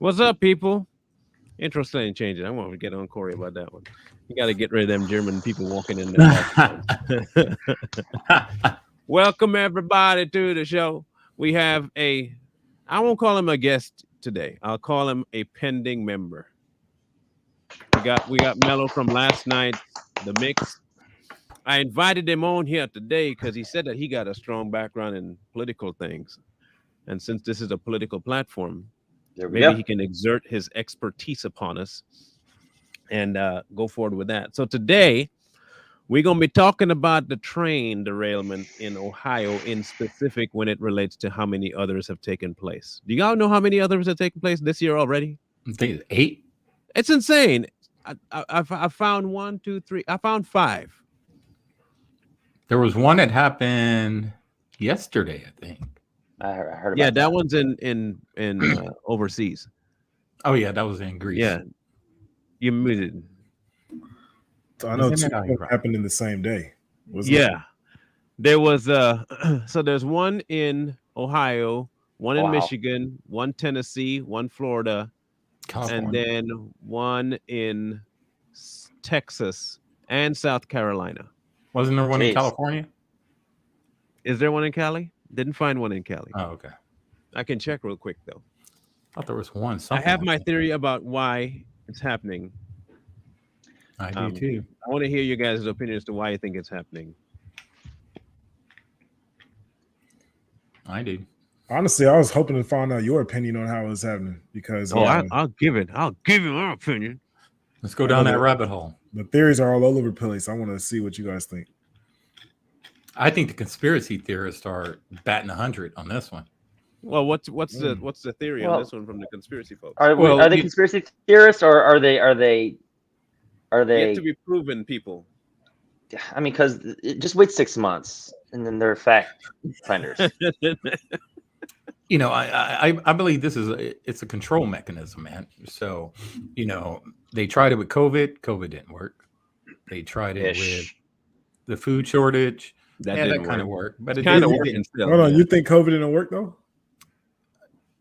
What's up, people? Intro ain't changing. I want to get on Corey about that one. You got to get rid of them German people walking in the background. Welcome everybody to the show. We have I won't call him a guest today. I'll call him a pending member. We got Mello from last night, the mix. I invited him on here today because he said that he got a strong background in political things, and since this is a political platform, maybe he can exert his expertise upon us and go forward with that. So today we're going to be talking about the train derailment in Ohio in specific when it relates to how many others have taken place. Do y'all know how many others have taken place this year already? I think it's 8. It's insane. I found 1, 2, 3. I found 5. There was one that happened yesterday, I think. I heard about Yeah, that one's in overseas. Oh yeah, that was in Greece. Yeah, you muted. So I know two happened in the same day. There was so there's one in Ohio, one in Michigan, one Tennessee, one Florida, California. And then one in Texas and South Carolina. Wasn't there one in California? Is there one in Cali? Didn't find one in Cali. Oh, okay. I can check real quick though. I thought there was one. I have my theory about why it's happening. I do too. I want to hear you guys' opinion as to why you think it's happening. I do. Honestly, I was hoping to find out your opinion on how it's happening because I'll give you my opinion. Let's go down that rabbit hole. The theories are all over the place. I want to see what you guys think. I think the conspiracy theorists are batting 100 on this one. Well, what's the theory on this one from the conspiracy folks? Are they conspiracy theorists or are they yet to be proven people? I mean, because just wait 6 months and then they're fact finders. You know, I believe it's a control mechanism, man. So, you know, they tried it with COVID. COVID didn't work. They tried it with the food shortage. That kind of worked, but it kind of working still. Hold on, you think COVID didn't work though?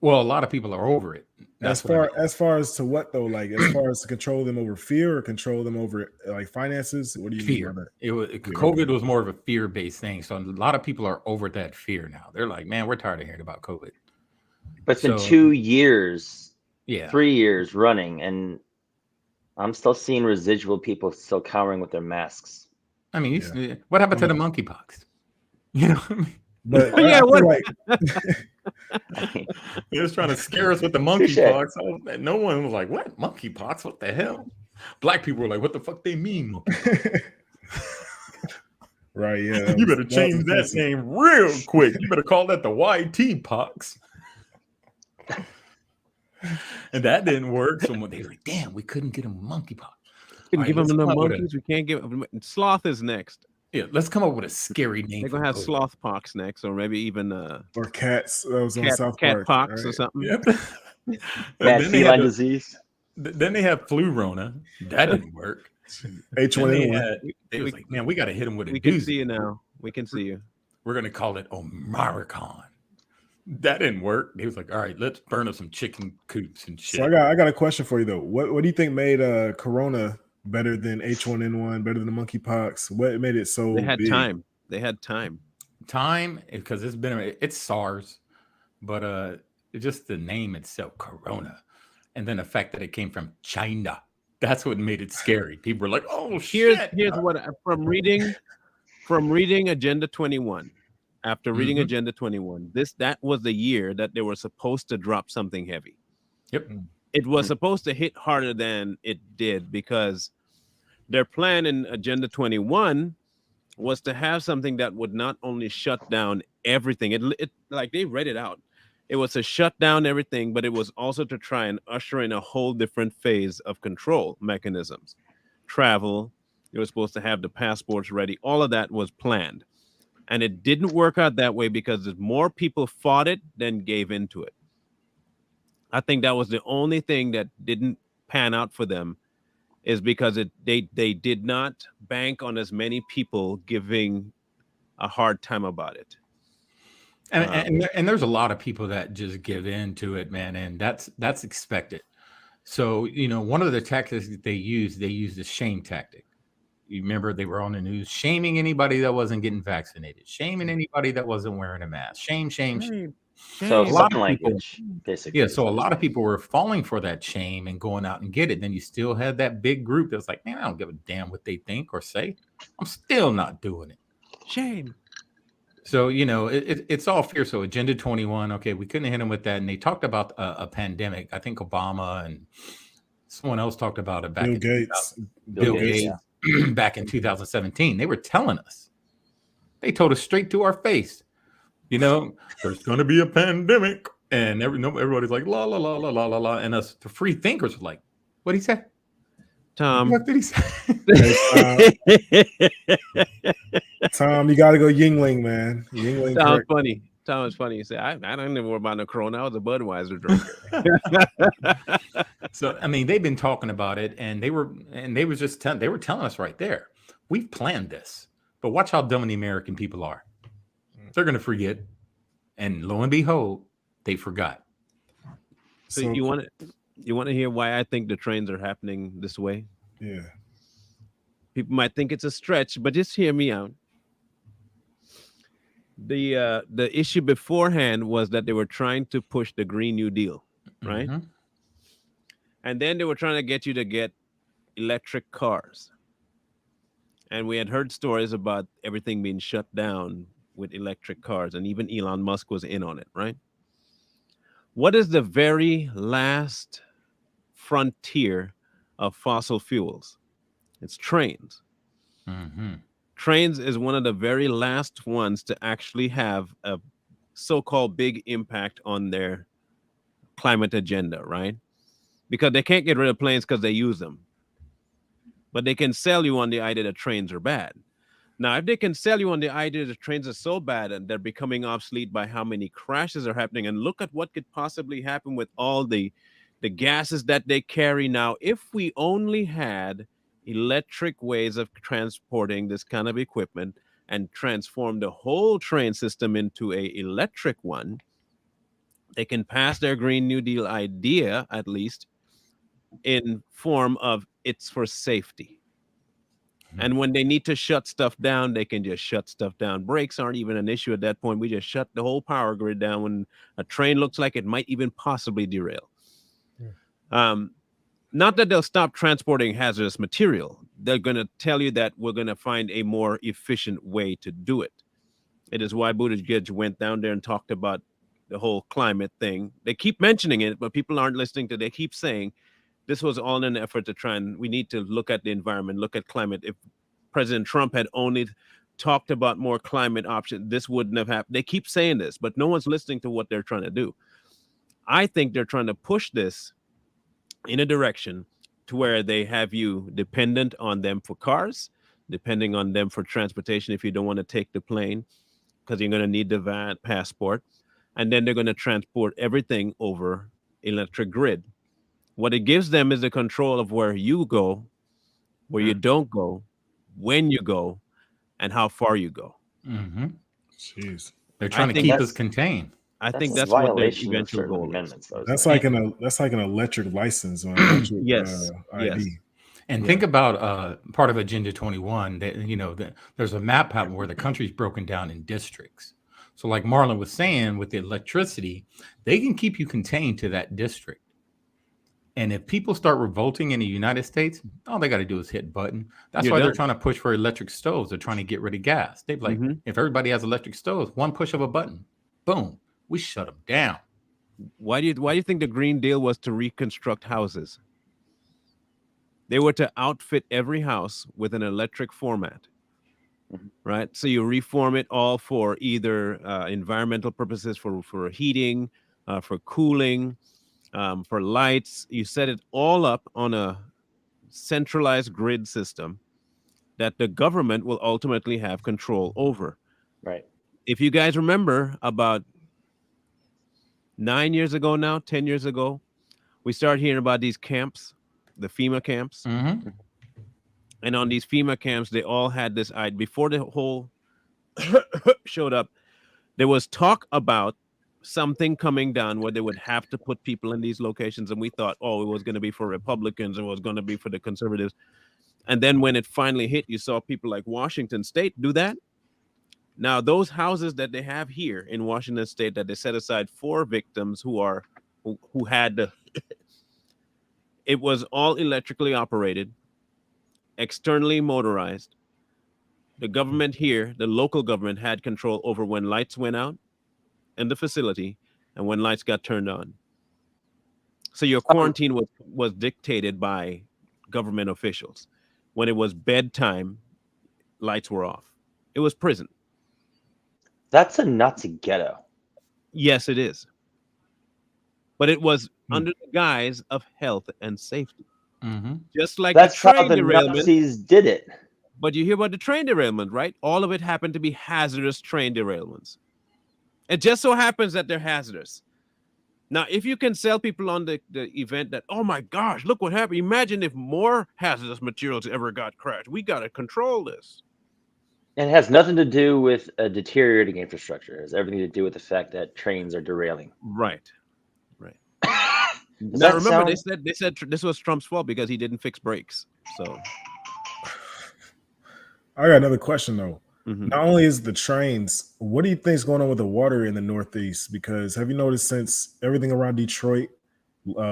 Well, a lot of people are over it. As far as to what though, like as far as to control them over fear or control them over like finances. What do you mean by that? COVID was more of a fear-based thing, so a lot of people are over that fear now. They're like, man, we're tired of hearing about COVID. But it's been 2 years, 3 years running, and I'm still seeing residual people still cowering with their masks. I mean, what happened to the monkeypox? You know what I mean? But he was trying to scare us with the monkeypox. No one was like, what? Monkeypox? What the hell? Black people were like, what the fuck they mean? Right, yeah. You better change that name real quick. You better call that the YT pox. And that didn't work. So they were like, damn, we couldn't get him monkeypox. Couldn't give him the monkeys. We can't give him. Sloth is next. Yeah, let's come up with a scary name. They're gonna have sloth pox next, or maybe even or cats. That was on South Park. Cat pox or something. Yep. Bad feline disease. Then they have flu Rona. That didn't work. H1N1. They was like, man, we got to hit him with a. We can see you now. We can see you. We're gonna call it Omicron. That didn't work. He was like, all right, let's burn up some chicken coops and shit. So I got a question for you though. What do you think made Corona better than H1N1, better than the monkeypox? What made it so They had big? time. They had time. Time, because it's SARS, but just the name itself, Corona, and then the fact that it came from China. That's what made it scary. People were like, oh shit. Here's what from reading Agenda 21. After reading Agenda 21, that was the year that they were supposed to drop something heavy. Yep. It was supposed to hit harder than it did because their plan in Agenda 21 was to have something that would not only shut down everything. It like they read it out. It was to shut down everything, but it was also to try and usher in a whole different phase of control mechanisms. Travel, they were supposed to have the passports ready. All of that was planned. And it didn't work out that way because more people fought it than gave into it. I think that was the only thing that didn't pan out for them, is because they did not bank on as many people giving a hard time about it. And there's a lot of people that just give in to it, man, and that's expected. So, one of the tactics that they use the shame tactic. You remember they were on the news shaming anybody that wasn't getting vaccinated, shaming anybody that wasn't wearing a mask. Shame. So A lot sign of people, language, basically. yeah. So a lot of people were falling for that shame and going out and get it. Then you still had that big group that's like, man, I don't give a damn what they think or say. I'm still not doing it. Shame. So, it's all fear. So Agenda 21, okay, we couldn't hit them with that. And they talked about a pandemic. I think Obama and someone else talked about it back Bill in Gates. Bill Gates back in 2017. They were telling us. They told us straight to our face, there's going to be a pandemic. And everybody's like, la, la, la, la, la, la, la. And us, the free thinkers were like, what'd he say? Tom. What did he say? Tom, you got to go Yingling, man. Yingling. Tom's funny. Tom is funny. He said, I don't even worry about no Corona. I was a Budweiser drinker. So, I mean, they've been talking about it, and they were just they were telling us right there, we've planned this, but watch how dumb the American people are. They're going to forget. And lo and behold, they forgot. So you want to hear why I think the trains are happening this way? Yeah. People might think it's a stretch, but just hear me out. The issue beforehand was that they were trying to push the Green New Deal, right? Mm-hmm. And then they were trying to get you to get electric cars. And we had heard stories about everything being shut down with electric cars, and even Elon Musk was in on it, right? What is the very last frontier of fossil fuels? It's trains. Mm-hmm. Trains is one of the very last ones to actually have a so-called big impact on their climate agenda, right? Because they can't get rid of planes because they use them. But they can sell you on the idea that trains are bad. Now, if they can sell you on the idea that trains are so bad and they're becoming obsolete by how many crashes are happening, and look at what could possibly happen with all the gases that they carry now, if we only had electric ways of transporting this kind of equipment and transform the whole train system into a electric one, they can pass their Green New Deal idea, at least, in form of it's for safety. And when they need to shut stuff down, they can just shut stuff down. Brakes aren't even an issue at that point. We just shut the whole power grid down when a train looks like it might even possibly derail. Not that they'll stop transporting hazardous material. They're going to tell you that we're going to find a more efficient way to do it. It is why Buttigieg went down there and talked about the whole climate thing. They keep mentioning it, but people aren't listening to it. They keep saying, this was all in an effort to try and we need to look at the environment, look at climate. If President Trump had only talked about more climate options, this wouldn't have happened. They keep saying this, but no one's listening to what they're trying to do. I think they're trying to push this in a direction to where they have you dependent on them for cars, depending on them for transportation if you don't want to take the plane, because you're going to need the passport. And then they're going to transport everything over electric grid. What it gives them is the control of where you go, where you don't go, when you go, and how far you go. Mm-hmm. Jeez. They're trying to keep us contained. I think that's what their eventual goal is. That's like an electric license or an electric yes. ID. And think about part of Agenda 21 that there's a map out where the country's broken down in districts. So like Marlon was saying, with the electricity, they can keep you contained to that district. And if people start revolting in the United States, all they got to do is hit a button. That's why they're trying to push for electric stoves. They're trying to get rid of gas. They're like, if everybody has electric stoves, one push of a button, boom, we shut them down. Why do you think the Green Deal was to reconstruct houses? They were to outfit every house with an electric format, right? So you reform it all for either environmental purposes, for heating, for cooling, for lights. You set it all up on a centralized grid system that the government will ultimately have control over. Right. If you guys remember, about 9 years ago now, 10 years ago, we started hearing about these camps, the FEMA camps. Mm-hmm. And on these FEMA camps, they all had this idea. Before the whole showed up, there was talk about something coming down where they would have to put people in these locations, and we thought, oh, it was going to be for Republicans, it was going to be for the conservatives. And then when it finally hit, you saw people like Washington State do that. Now, those houses that they have here in Washington State that they set aside for victims who had the it was all electrically operated, externally motorized. The government here, the local government, had control over when lights went out in the facility and when lights got turned on. So your quarantine was dictated by government officials. When it was bedtime, lights were off. It was prison. That's a Nazi ghetto. Yes, it is. But it was under the guise of health and safety. Mm-hmm. Just like that's the train how the derailment. Nazis did it. But you hear about the train derailment, right? All of it happened to be hazardous train derailments. It just so happens that they're hazardous. Now, if you can sell people on the event that, oh my gosh, look what happened. Imagine if more hazardous materials ever got crashed. We got to control this. And it has nothing to do with a deteriorating infrastructure. It has everything to do with the fact that trains are derailing. Right. Right. Now, remember, they said this was Trump's fault because he didn't fix brakes. So I got another question though. Mm-hmm. Not only is the trains, what do you think is going on with the water in the Northeast? Because have you noticed since everything around Detroit,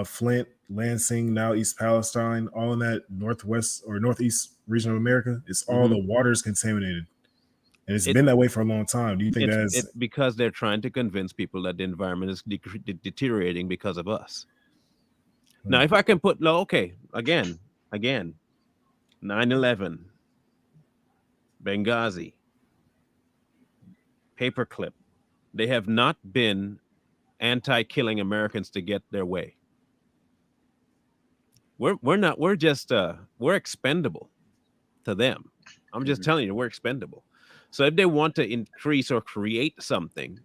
Flint, Lansing, now East Palestine, all in that northwest or northeast region of America, it's all the water is contaminated. And it's been that way for a long time. Do you think that's because they're trying to convince people that the environment is deteriorating because of us? Now, if I can put, okay, again, 9/11, Benghazi, Paperclip, they have not been anti-killing Americans to get their way. We're expendable to them. I'm just telling you, we're expendable. So if they want to increase or create something,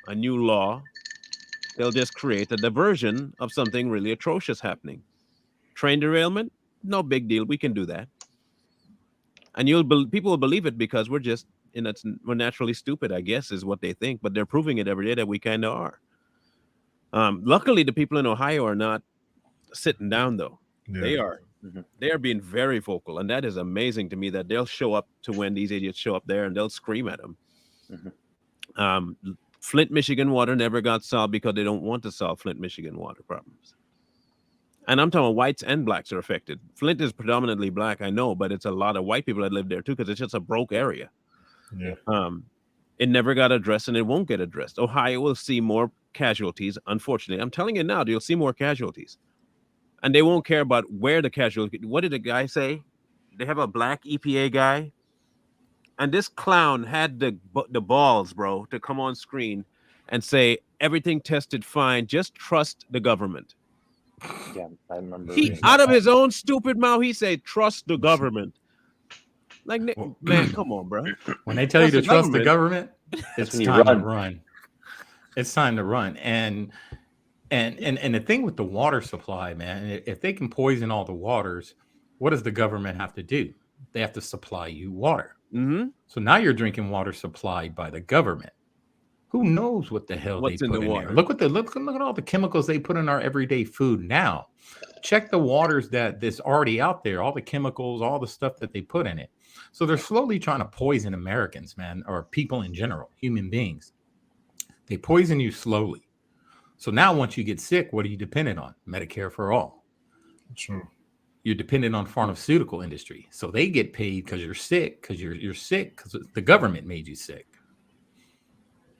a new law, they'll just create a diversion of something really atrocious happening. Train derailment, no big deal. We can do that. And people will believe it because we're naturally stupid, I guess, is what they think. But they're proving it every day that we kind of are. Luckily, the people in Ohio are not sitting down, though. Yeah. They are. Mm-hmm. They are being very vocal. And that is amazing to me that they'll show up to when these idiots show up there and they'll scream at them. Mm-hmm. Flint, Michigan water never got solved because they don't want to solve Flint, Michigan water problems. And I'm talking whites and blacks are affected. Flint is predominantly black, I know, but it's a lot of white people that live there too because it's just a broke area. Yeah. It never got addressed and it won't get addressed. Ohio will see more casualties. Unfortunately, I'm telling you now, you'll see more casualties. And they won't care about where the casualty. What did the guy say? They have a black EPA guy. And this clown had the balls, bro, to come on screen and say, everything tested fine. Just trust the government. Yeah, I remember. Out of his own stupid mouth, he said, trust the government. Like, man, come on, bro. When they tell you to trust the government, it's time to run. It's time to run. And the thing with the water supply, man, if they can poison all the waters, what does the government have to do? They have to supply you water. Mm-hmm. So now you're drinking water supplied by the government. Who knows what the hell they put in there? Look at all the chemicals they put in our everyday food now. Check the waters that's already out there, all the chemicals, all the stuff that they put in it. So they're slowly trying to poison Americans, man, or people in general, human beings. They poison you slowly. So now once you get sick, what are you dependent on? Medicare for all. True. You're dependent on pharmaceutical industry. So they get paid because you're sick, because you're sick, because the government made you sick.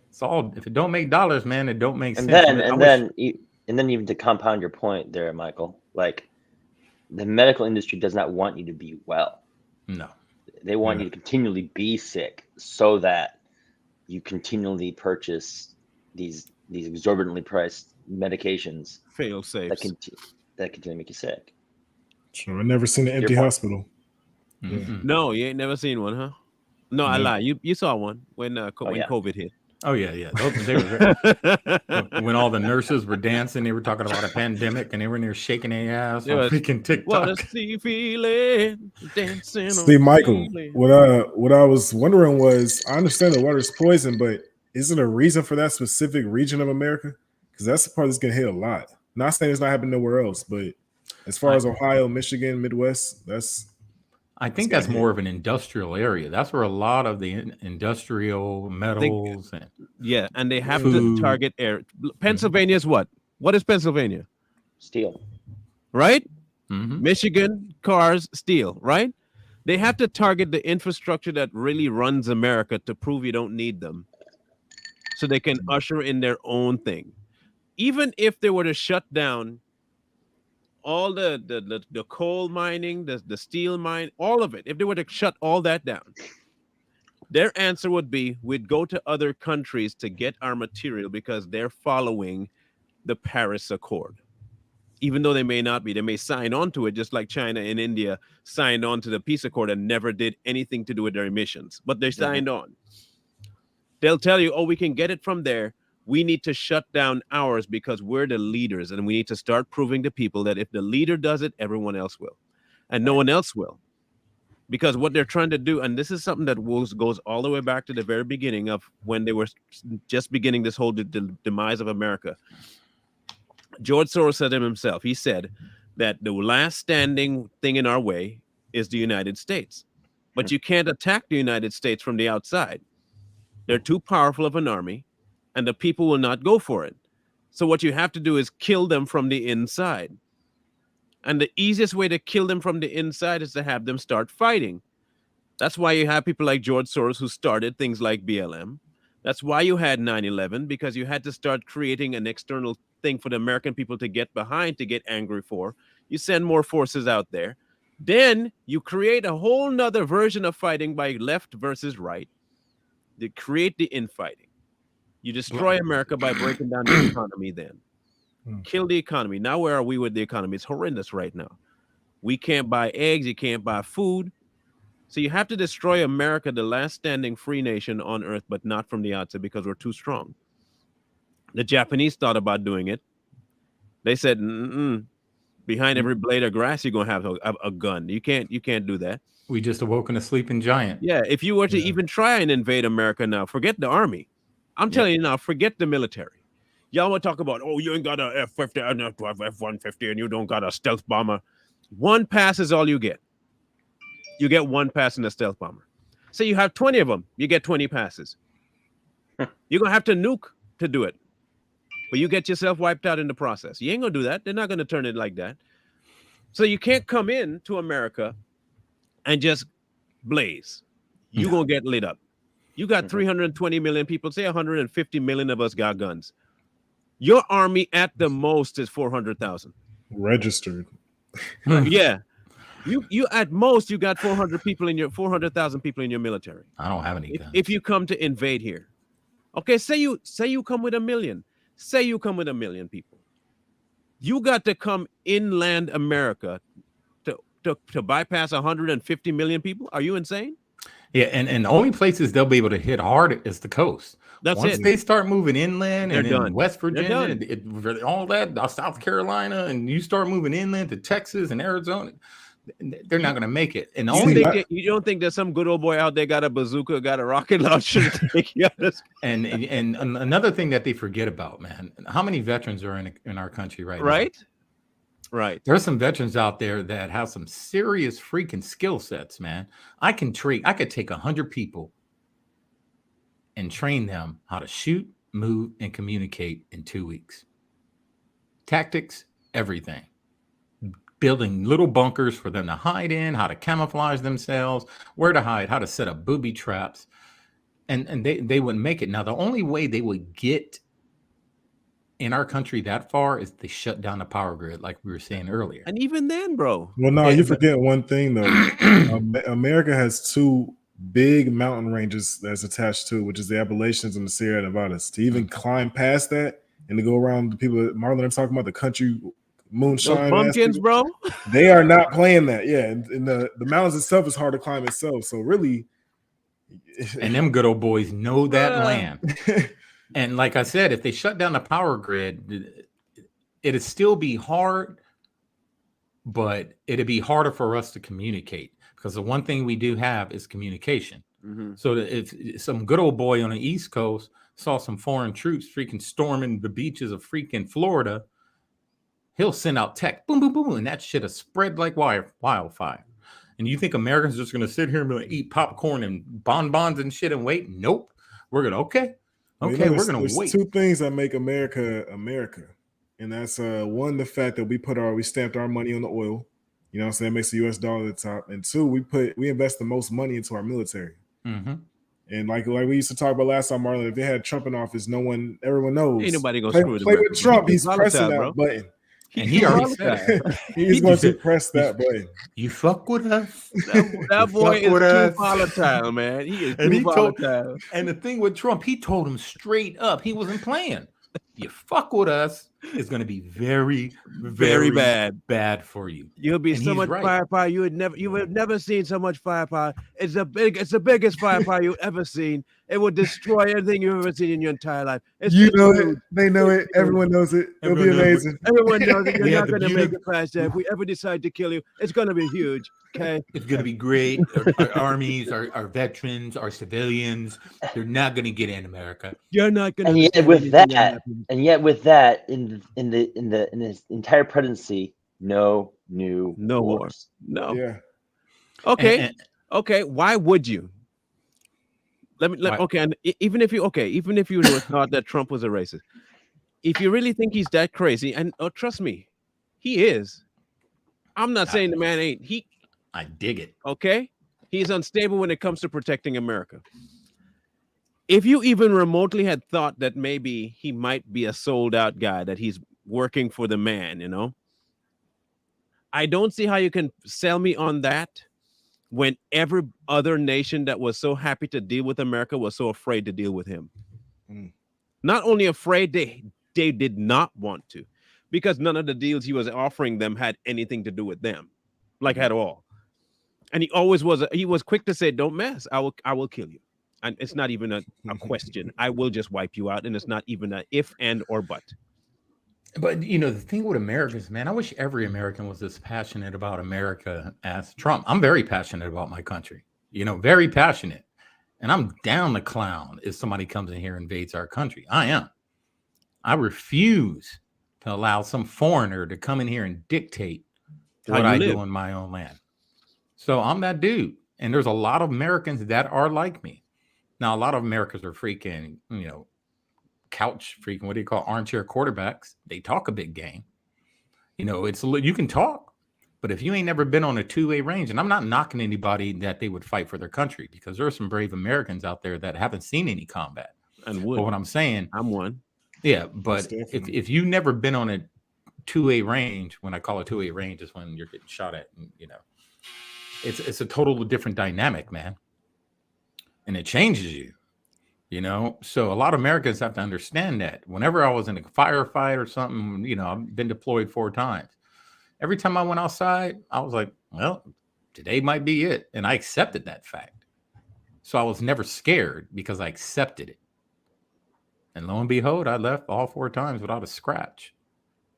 It's all, if it don't make dollars, man, it don't make sense. And then even to compound your point there, Michael, like the medical industry does not want you to be well. No. They want you to continually be sick so that you continually purchase these exorbitantly priced medications. Fail safes. That continue to make you sick. Sure. I've never seen an empty hospital. Mm-hmm. No, you ain't never seen one, huh? No, I lie. You saw one when COVID hit. Oh yeah. They were when all the nurses were dancing, they were talking about a pandemic, and they were in there shaking their ass on freaking TikTok. What a sea feeling, dancing. See, Michael, what I was wondering was, I understand the water's poison, but is it a reason for that specific region of America? Because that's the part that's getting hit a lot. Not saying it's not happening nowhere else, but as far as Ohio, Michigan, Midwest, I think that's more of an industrial area. That's where a lot of the industrial metals and they have to target air. Pennsylvania is what? What is Pennsylvania? Steel. Right? Michigan, cars, steel, right? They have to target the infrastructure that really runs America to prove you don't need them, so they can usher in their own thing. Even if they were to shut down all the coal mining, the steel mine, all of it, if they were to shut all that down, their answer would be, we'd go to other countries to get our material because they're following the Paris Accord. Even though they may not be, they may sign on to it, just like China and India signed on to the peace accord and never did anything to do with their emissions, but they signed on. They'll tell you, oh, we can get it from there. We need to shut down ours because we're the leaders, and we need to start proving to people that if the leader does it, everyone else will, and no one else will. Because what they're trying to do, and this is something that goes all the way back to the very beginning of when they were just beginning this whole demise of America. George Soros said it himself. He said that the last standing thing in our way is the United States. But you can't attack the United States from the outside. They're too powerful of an army, and the people will not go for it. So what you have to do is kill them from the inside. And the easiest way to kill them from the inside is to have them start fighting. That's why you have people like George Soros who started things like BLM. That's why you had 9/11, because you had to start creating an external thing for the American people to get behind, to get angry for. You send more forces out there. Then you create a whole nother version of fighting by left versus right. You create the infighting. You destroy America by breaking down the economy then. Kill the economy. Now where are we with the economy? It's horrendous right now. We can't buy eggs. You can't buy food. So you have to destroy America, the last standing free nation on earth, but not from the outside because we're too strong. The Japanese thought about doing it. They said, behind every blade of grass, you're going to have a gun. You can't do that. We just awoken a sleeping giant. Yeah, if you were to even try and invade America now, forget the army. I'm telling you now, forget the military. Y'all want to talk about, oh, you ain't got a F-50 and a F-150 and you don't got a stealth bomber. One pass is all you get. You get one pass in a stealth bomber. So you have 20 of them. You get 20 passes. You're going to have to nuke to do it. But you get yourself wiped out in the process. You ain't going to do that. They're not going to turn it like that. So you can't come in to America and just blaze. You're going to get lit up. You got 320 million people. Say 150 million of us got guns. Your army at the most is 400,000. Registered. Yeah. You at most, you got 400,000 people in your military. I don't have any guns. If you come to invade here. Okay, say you come with 1 million. Say you come with 1 million people. You got to come inland America to bypass 150 million people? Are you insane? Yeah, and the only places they'll be able to hit hard is the coast. That's Once it. they start moving inland and in West Virginia, all that, South Carolina, and you start moving inland to Texas and Arizona, they're not going to make it. And you don't think there's some good old boy out there got a bazooka, got a rocket launcher to take you out? And another thing that they forget about, man, how many veterans are in our country right now? Right. There's some veterans out there that have some serious freaking skill sets, man. I could take 100 people and train them how to shoot, move, and communicate in 2 weeks. Tactics, everything. Building little bunkers for them to hide in, how to camouflage themselves, where to hide, how to set up booby traps. And they wouldn't make it. Now, the only way they would get in our country that far is they shut down the power grid, like we were saying earlier. And even then, bro. Well, no, you forget one thing, though. America has two big mountain ranges that's attached to it, which is the Appalachians and the Sierra Nevadas. To even climb past that and to go around the people that Marlon, I'm talking about the country moonshine. Those bumpkins, bro. They are not playing that. Yeah. And the mountains itself is hard to climb itself. So really. And them good old boys know that land. And like I said, if they shut down the power grid, it'd still be hard, but it'd be harder for us to communicate because the one thing we do have is communication. Mm-hmm. So if some good old boy on the East Coast saw some foreign troops freaking storming the beaches of freaking Florida, he'll send out tech, boom, boom, boom, and that shit has spread like wildfire. And you think Americans are just going to sit here and eat popcorn and bonbons and shit and wait? Nope. We're going to, okay, we're going to wait. Two things that make America, America. And that's one, the fact that we stamped our money on the oil. You know what I'm saying? It makes the US dollar at the top. And two, we invest the most money into our military. Mm-hmm. And like we used to talk about last time, Marlon, if they had Trump in office, everyone knows. Ain't nobody gonna screw play with Trump. He's pressing that button. And he already said he's going to press that button. You fuck with us. That boy is too volatile, man. He is too volatile. And the thing with Trump, he told him straight up, he wasn't playing. You fuck with us, it's going to be very, very bad for you. You'll be so much firepower. You have never seen so much firepower. It's the biggest firepower you've ever seen. It will destroy everything you've ever seen in your entire life. You know it. They know it. Everyone knows it. It'll be amazing. Everyone knows it. You're not going to make it past that. If we ever decide to kill you, it's going to be huge. Okay, it's going to be great. Our armies, our veterans, our civilians, they're not going to get in America. You're not going to. And yet with that, in this entire presidency, no wars. No. Yeah. Okay. Okay. Why would you? Okay. And even if you thought that Trump was a racist, if you really think he's that crazy, and trust me, he is. I'm not saying the man ain't. I dig it. Okay. He's unstable when it comes to protecting America. If you even remotely had thought that maybe he might be a sold out guy, that he's working for the man, I don't see how you can sell me on that when every other nation that was so happy to deal with America was so afraid to deal with him. Not only afraid, they did not want to, because none of the deals he was offering them had anything to do with them, like at all. And he was quick to say, don't mess. I will kill you. And it's not even a question. I will just wipe you out. And it's not even a if, and, or but. But, the thing with Americans, man, I wish every American was as passionate about America as Trump. I'm very passionate about my country, very passionate. And I'm down to clown if somebody comes in here and invades our country. I am. I refuse to allow some foreigner to come in here and dictate what I do in my own land. So I'm that dude. And there's a lot of Americans that are like me. Now, a lot of Americans are freaking, couch freaking, what do you call armchair quarterbacks? They talk a big game. You can talk, but if you ain't never been on a two-way range, and I'm not knocking anybody that they would fight for their country, because there are some brave Americans out there that haven't seen any combat. And would. But what I'm saying, I'm one. Yeah, but if you've never been on a two-way range, when I call it two-way range, is when you're getting shot at, and, it's a totally different dynamic, man. And it changes you, So a lot of Americans have to understand that. Whenever I was in a firefight or something, I've been deployed 4 times. Every time I went outside, I was like, well, today might be it. And I accepted that fact. So I was never scared because I accepted it. And lo and behold, I left all 4 times without a scratch.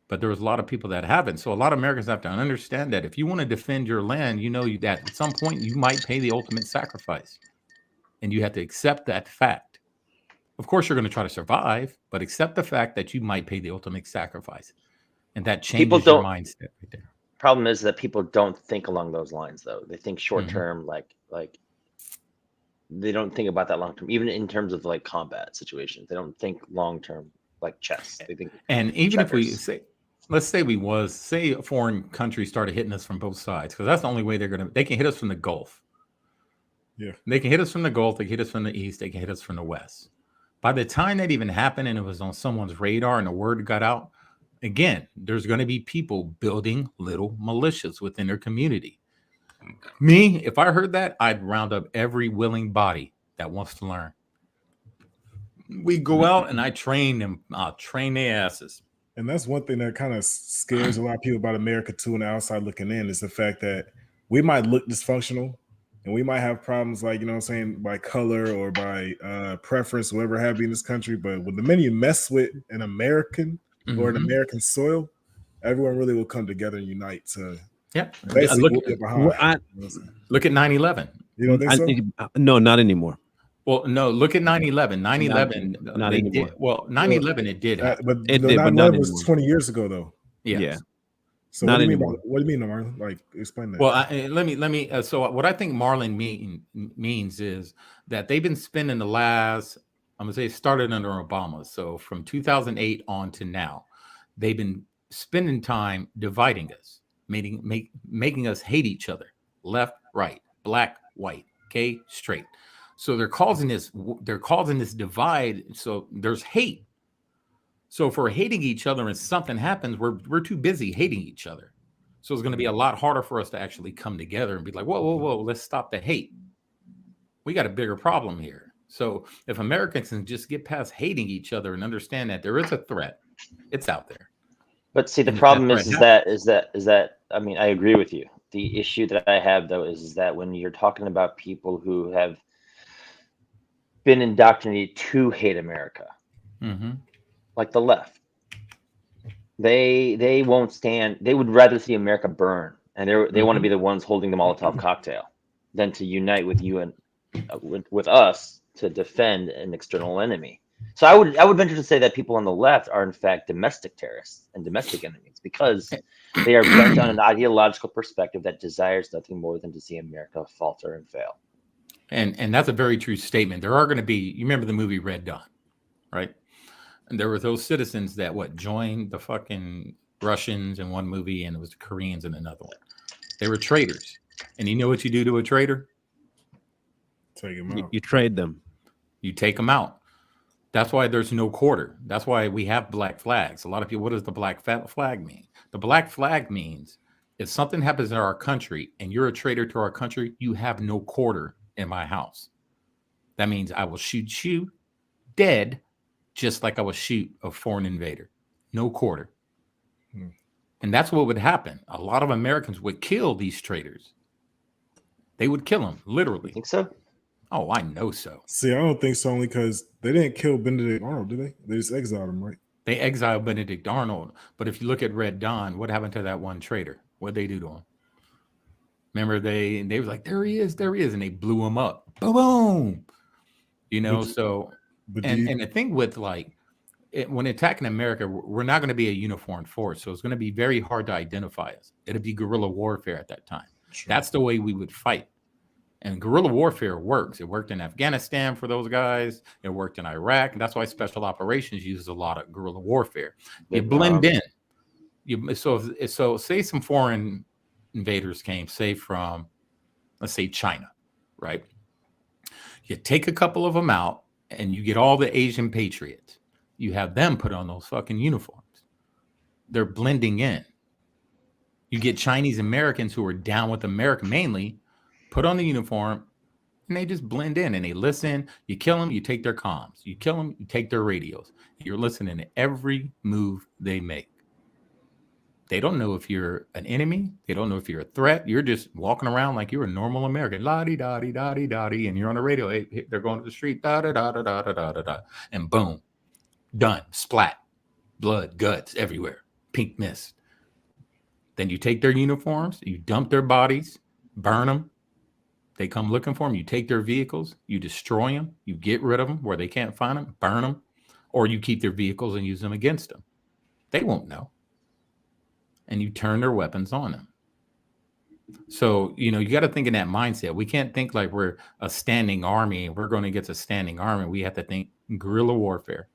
But there was a lot of people that haven't. So a lot of Americans have to understand that if you want to defend your land, that at some point you might pay the ultimate sacrifice. And you have to accept that fact. Of course, you're going to try to survive, but accept the fact that you might pay the ultimate sacrifice. And that changes your mindset right there. Problem is that people don't think along those lines, though. They think short term, like they don't think about that long term, even in terms of like combat situations. They don't think long term like chess. They think. And even if let's say a foreign country started hitting us from both sides, because that's the only way they can hit us from the Gulf. Yeah, they can hit us from the Gulf, they can hit us from the East, they can hit us from the West. By the time that even happened and it was on someone's radar and the word got out, again, there's going to be people building little militias within their community. Me, if I heard that, I'd round up every willing body that wants to learn. We go out and I train them. I'll train their asses. And that's one thing that kind of scares a lot of people about America too, on the outside looking in, is the fact that we might look dysfunctional. And we might have problems like, by color or by preference, whatever have you in this country. But when the minute you mess with an American or an American soil, everyone really will come together and unite to basically look at 9/11. You don't think so? No, not anymore. Well, no, look at 9/11. 9/11, Not they did anymore. well. 9/11, it did happen. But It the did, but not 9/11 was anymore. 20 years ago, though. Yes. Yeah, So not what do you mean? anymore. What do you mean, Marlon? Like, explain that. Well, let me. So what I think Marlon means is that they've been spending the last, I'm gonna say, it started under Obama. So from 2008 on to now, they've been spending time dividing us, making us hate each other, left, right, black, white, gay, straight. So they're causing this divide. So there's hate. So if we're hating each other and something happens, we're too busy hating each other. So it's going to be a lot harder for us to actually come together and be like, whoa, whoa, whoa, let's stop the hate. We got a bigger problem here. So if Americans can just get past hating each other and understand that there is a threat, it's out there. But see, the And if problem that is threat that I mean, I agree with you. The issue that I have though is that when you're talking about people who have been indoctrinated to hate America, Mm-hmm. like the left, they won't stand. They would rather see America burn, and they want to be the ones holding the Molotov cocktail than to unite with you and with us to defend an external enemy. So I would venture to say that people on the left are in fact domestic terrorists and domestic enemies because they are bent on an ideological perspective that desires nothing more than to see America falter and fail. And that's a very true statement. There are going to be, you remember the movie Red Dawn, right? And there were those citizens that joined the fucking Russians in one movie, and it was the Koreans in another one. They were traitors. And you know what you do to a traitor? Take him out. You trade them. You take them out. That's why there's no quarter. That's why we have black flags. A lot of people, what does the black flag mean? The black flag means if something happens in our country and you're a traitor to our country, you have no quarter in my house. That means I will shoot you dead, just like I would shoot a foreign invader. No quarter. And that's what would happen. A lot of Americans would kill these traitors. They would kill them, literally. You think so? Oh, I know so. See, I don't think so, only because they didn't kill Benedict Arnold, did they? They just exiled him, right? They exiled Benedict Arnold. But if you look at Red Dawn, what happened to that one traitor? What'd they do to him? Remember, they were like, there he is. And they blew him up. Boom. You know, and the thing with when attacking America, we're not going to be a uniform force. So it's going to be very hard to identify us. It'll be guerrilla warfare at that time. Sure. That's the way we would fight. And guerrilla warfare works. It worked in Afghanistan for those guys. It worked in Iraq. And that's why special operations uses a lot of guerrilla warfare. You blend in. So say some foreign invaders came, say from, let's say, China, right? You take a couple of them out and you get all the Asian patriots. You have them put on those fucking uniforms. They're blending in. You get Chinese Americans who are down with America mainly, put on the uniform, and they just blend in and they listen. You kill them, you take their comms. You kill them, you take their radios. You're listening to every move they make. They don't know if you're an enemy. They don't know if you're a threat. You're just walking around like you're a normal American. La-di-da-di-da-di-da-di. And you're on the radio. Hey, they're going to the street. Da-da-da-da-da-da-da-da. And boom. Done. Splat. Blood. Guts everywhere. Pink mist. Then you take their uniforms. You dump their bodies. Burn them. They come looking for them. You take their vehicles. You destroy them. You get rid of them where they can't find them. Burn them. Or you keep their vehicles and use them against them. They won't know. And you turn their weapons on them. So, you got to think in that mindset. We can't think like we're a standing army and we're going against a standing army. We have to think guerrilla warfare.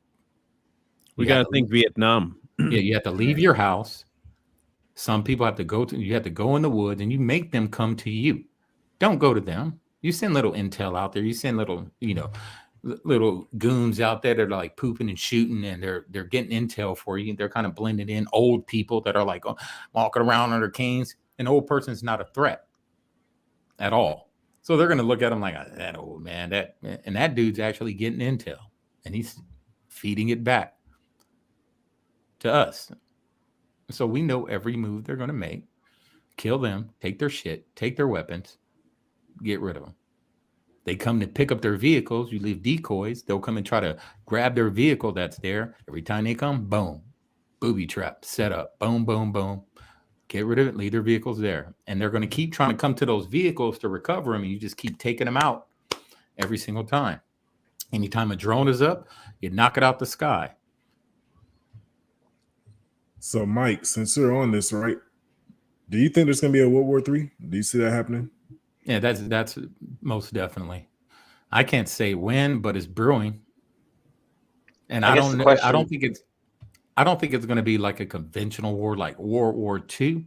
We got to think Vietnam. Yeah, you have to leave your house. Some people have to you have to go in the woods and you make them come to you. Don't go to them. You send little intel out there. You send little goons out there that are like pooping and shooting and they're getting intel for you. They're kind of blended in. Old people that are like walking around on their canes. An old person's not a threat at all. So they're going to look at them like, that old man, and that dude's actually getting intel and he's feeding it back to us. So we know every move they're going to make. Kill them, take their shit, take their weapons, get rid of them. They come to pick up their vehicles. You leave decoys. They'll come and try to grab their vehicle that's there. Every time they come, boom, booby trap, set up, boom, boom, boom. Get rid of it, leave their vehicles there. And they're going to keep trying to come to those vehicles to recover them. And you just keep taking them out every single time. Anytime a drone is up, you knock it out the sky. So, Mike, since you're on this, right? Do you think there's going to be a World War III? Do you see that happening? Yeah, that's most definitely. I can't say when, but it's brewing. And I don't know. I don't think it's going to be like a conventional war like World War II.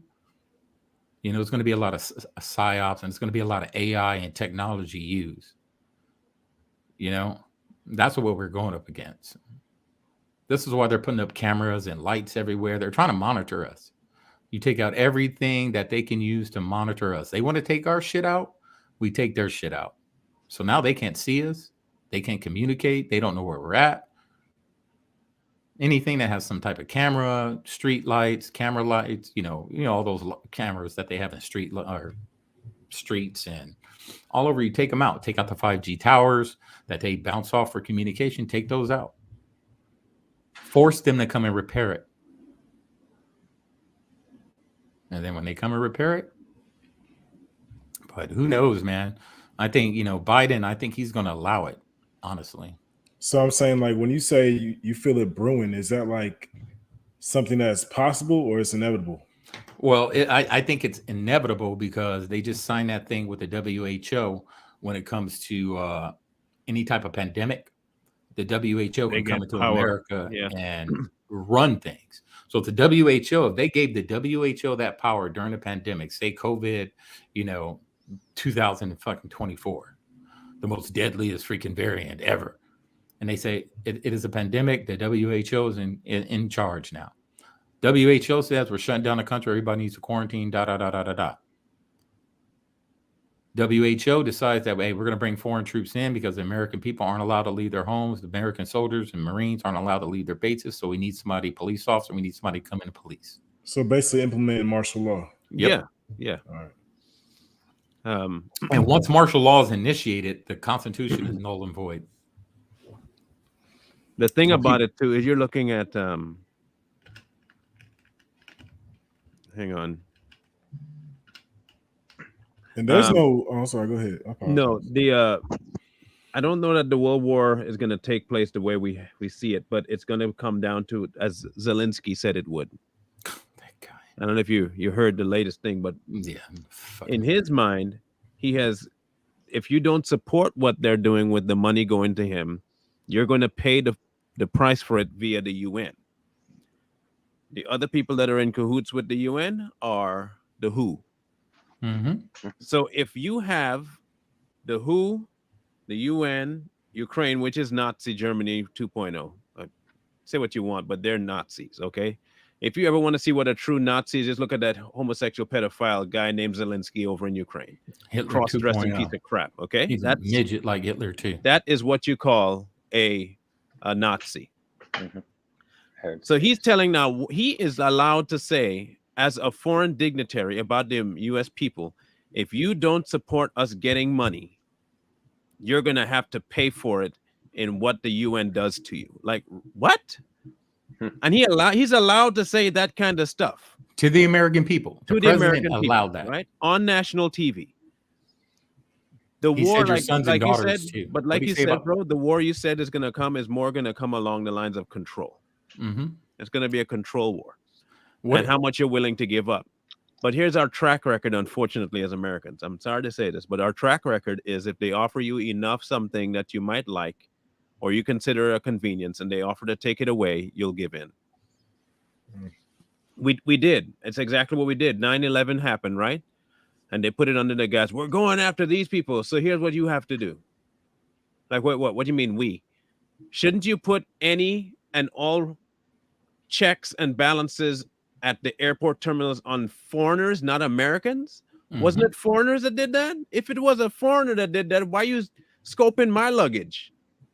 You know, it's going to be a lot of psyops, and it's going to be a lot of AI and technology used. You know, that's what we're going up against. This is why they're putting up cameras and lights everywhere. They're trying to monitor us. You take out everything that they can use to monitor us. They want to take our shit out. We take their shit out. So now they can't see us. They can't communicate. They don't know where we're at. Anything that has some type of camera, street lights, camera lights, you know, all those cameras that they have in streets and all over, you take them out. Take out the 5G towers that they bounce off for communication. Take those out. Force them to come and repair it. And then when they come and repair it, but who knows, man? I think, Biden, I think he's going to allow it, honestly. So I'm saying, like, when you say you feel it brewing, is that like something that's possible or it's inevitable? Well, I think it's inevitable because they just signed that thing with the WHO when it comes to any type of pandemic. The WHO can come into America and run things. So if the WHO, if they gave the WHO that power during the pandemic, say COVID, 2024, the most deadliest freaking variant ever. And they say it is a pandemic. The WHO is in charge now. WHO says we're shutting down the country. Everybody needs to quarantine. WHO decides that, hey, we're going to bring foreign troops in because the American people aren't allowed to leave their homes. The American soldiers and Marines aren't allowed to leave their bases. So we need somebody, police officer. We need somebody to come in and police. So basically implementing martial law. Yep. Yeah. All right. And once martial law is initiated, the Constitution is null and void. The thing about it too is you're looking at hang on. And there's sorry, go ahead. No, I don't know that the World War is going to take place the way we see it, but it's going to come down to, as Zelensky said it would. That guy. I don't know if you heard the latest thing, but yeah, in his mind, he has, if you don't support what they're doing with the money going to him, you're going to pay the price for it via the UN. The other people that are in cahoots with the UN are the WHO. Mm-hmm. So if you have the WHO, the UN, Ukraine, which is Nazi Germany 2.0, say what you want, but they're Nazis, okay? If you ever want to see what a true Nazi is, just look at that homosexual pedophile guy named Zelensky over in Ukraine. Hitler Cross-dressing 2.0. piece of crap, okay? He's a midget like Hitler too. That is what you call a Nazi. Mm-hmm. So he's telling now, he is allowed to say, as a foreign dignitary about the U.S. people, if you don't support us getting money, you're going to have to pay for it in what the UN does to you. Like, what? And he's allowed to say that kind of stuff to the American people. To the American people, allowed that, right? On national TV. The he war, said your sons and daughters you said, too. But like you said, bro, the war you said is going to come is more going to come along the lines of control. Mm-hmm. It's going to be a control war. And how much you're willing to give up. But here's our track record, unfortunately, as Americans. I'm sorry to say this, but our track record is if they offer you enough something that you might like or you consider a convenience and they offer to take it away, you'll give in. We did. It's exactly what we did. 9/11 happened, right? And they put it under the guise, we're going after these people, so here's what you have to do. Like, what do you mean we? Shouldn't you put any and all checks and balances at the airport terminals on foreigners, not Americans? Mm-hmm. Wasn't it foreigners that did that? If it was a foreigner that did that, why you scoping my luggage?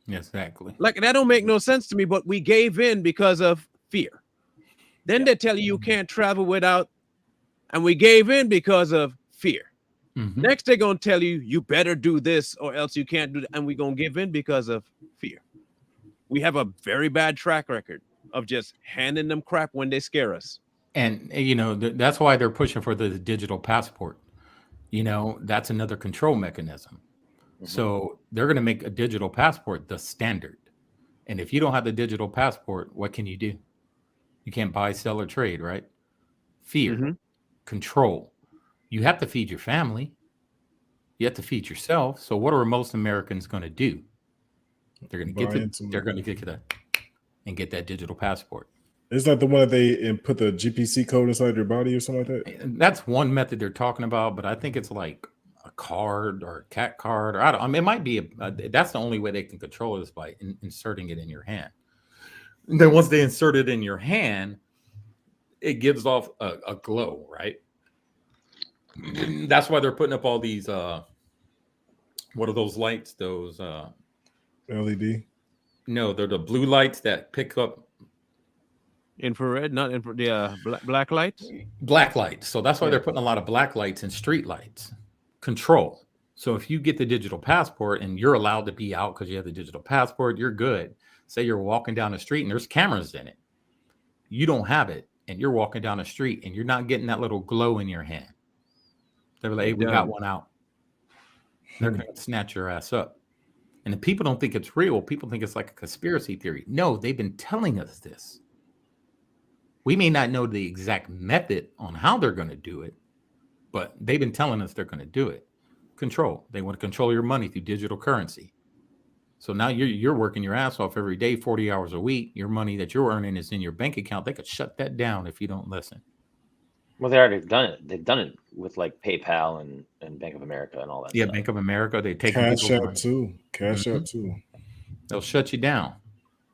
Exactly. Like, that don't make no sense to me, but we gave in because of fear. Then they tell you can't travel without, and we gave in because of fear. Mm-hmm. Next, they're going to tell you, you better do this or else you can't do that. And we're going to give in because of fear. We have a very bad track record of just handing them crap when they scare us. And, that's why they're pushing for the digital passport. That's another control mechanism. So they're going to make a digital passport the standard. And if you don't have the digital passport, what can you do? You can't buy, sell, or trade, right? Fear, control. You have to feed your family. You have to feed yourself. So what are most Americans going to do? They're going to get that and get that digital passport. Is that the one that they put the GPC code inside their body or something like that? And that's one method they're talking about, but I think it's like a card or a cat card, or I mean, it might be that's the only way they can control it is by inserting it in your hand. And then once they insert it in your hand, it gives off a glow, right? That's why they're putting up all these what are those lights? Those LED? No, they're the blue lights that pick up infrared, not black lights. Black lights. So that's why they're putting a lot of black lights and street lights. Control. So if you get the digital passport and you're allowed to be out because you have the digital passport, you're good. Say you're walking down the street and there's cameras in it. You don't have it, and you're walking down the street and you're not getting that little glow in your hand. They're like, hey, we got one out. They're going to snatch your ass up. And the people don't think it's real. People think it's like a conspiracy theory. No, they've been telling us this. We may not know the exact method on how they're going to do it, but they've been telling us they're going to do it. Control. They want to control your money through digital currency. So now you're working your ass off every day, 40 hours a week. Your money that you're earning is in your bank account. They could shut that down if you don't listen. Well, they already done it. They've done it with like PayPal and Bank of America and all that. Yeah, stuff. Bank of America. They take Cash App too. Cash App too. They'll shut you down.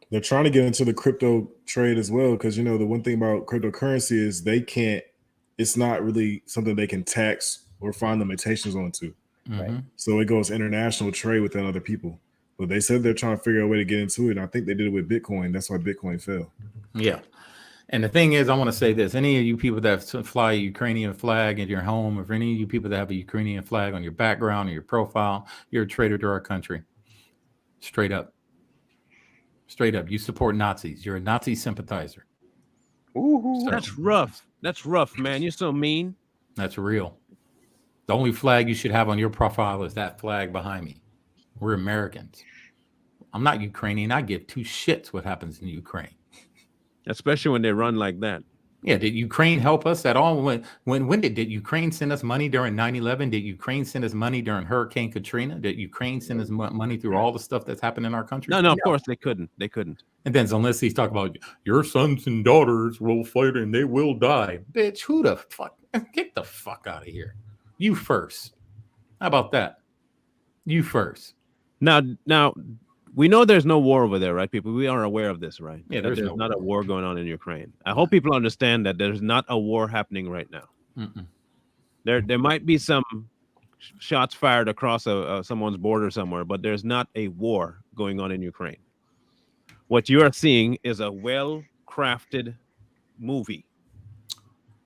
They're trying to get into the crypto trade as well, because the one thing about cryptocurrency is it's not really something they can tax or find limitations onto. Right. So it goes international trade within other people. But they said they're trying to figure out a way to get into it. And I think they did it with Bitcoin. That's why Bitcoin fell. Yeah. And the thing is, I want to say this. Any of you people that fly a Ukrainian flag in your home, or any of you people that have a Ukrainian flag on your background or your profile, you're a traitor to our country. Straight up. Straight up. You support Nazis. You're a Nazi sympathizer. Ooh, so, that's rough. That's rough, man. You're so mean. That's real. The only flag you should have on your profile is that flag behind me. We're Americans. I'm not Ukrainian. I give two shits what happens in Ukraine. Especially when they run like that. Yeah, did Ukraine help us at all? When did Ukraine send us money during 9/11? Did Ukraine send us money during Hurricane Katrina? Did Ukraine send us money through all the stuff that's happened in our country? No, of course they couldn't. They couldn't. And then Zelensky's talking about your sons and daughters will fight and they will die. Bitch, who the fuck? Get the fuck out of here. You first. How about that? You first. Now, we know there's no war over there, right, people? We are aware of this, right? Yeah, there's not a war going on in Ukraine. I hope people understand that there's not a war happening right now. There might be some shots fired across someone's border somewhere, but there's not a war going on in Ukraine. What you are seeing is a well-crafted movie.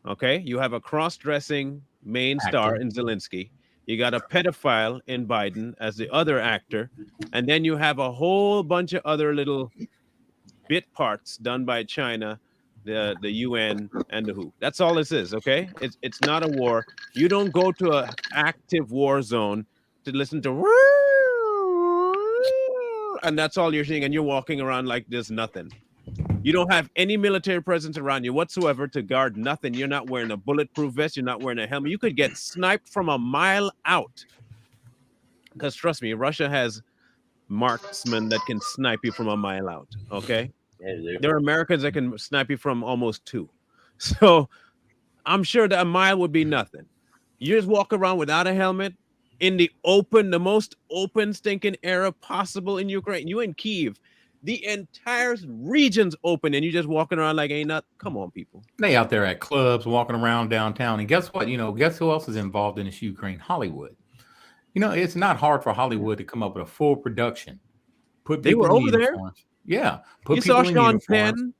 Okay? You have a cross-dressing main star in Zelensky. You got a pedophile in Biden as the other actor. And then you have a whole bunch of other little bit parts done by China, the UN, and the WHO. That's all this is, okay? It's not a war. You don't go to an active war zone to listen to and that's all you're seeing, and you're walking around like there's nothing. You don't have any military presence around you whatsoever to guard nothing. You're not wearing a bulletproof vest. You're not wearing a helmet. You could get sniped from a mile out. Because trust me, Russia has marksmen that can snipe you from a mile out. Okay? Yeah, there are Americans that can snipe you from almost 2. So I'm sure that a mile would be nothing. You just walk around without a helmet in the open, the most open stinking area possible in Ukraine. You in Kyiv. The entire region's open, and you just walking around like ain't nothing. Come on, people. They out there at clubs, walking around downtown. And guess what? Guess who else is involved in this Ukraine? Hollywood. It's not hard for Hollywood to come up with a full production. They were over there. Yeah. You saw Sean Penn.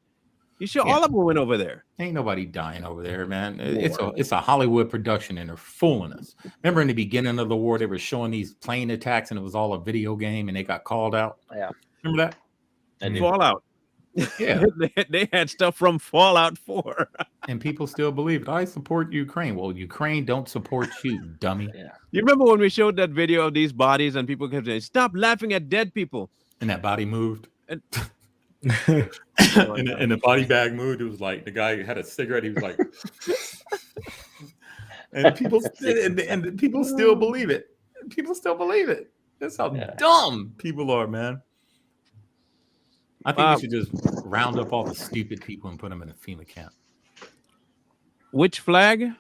You saw all of them went over there. Ain't nobody dying over there, man. It's a Hollywood production, and they're fooling us. Remember in the beginning of the war, they were showing these plane attacks, and it was all a video game, and they got called out. Yeah. Remember that? Fallout. Yeah. They had stuff from Fallout 4. And people still believe it. I support Ukraine. Well, Ukraine don't support you, dummy. Yeah. You remember when we showed that video of these bodies and people kept saying, "Stop laughing at dead people." And that body moved. And- And the body bag moved. It was like the guy had a cigarette. He was like, and people still believe it. People still believe it. That's how dumb people are, man. I think we should just round up all the stupid people and put them in a FEMA camp. Which flag?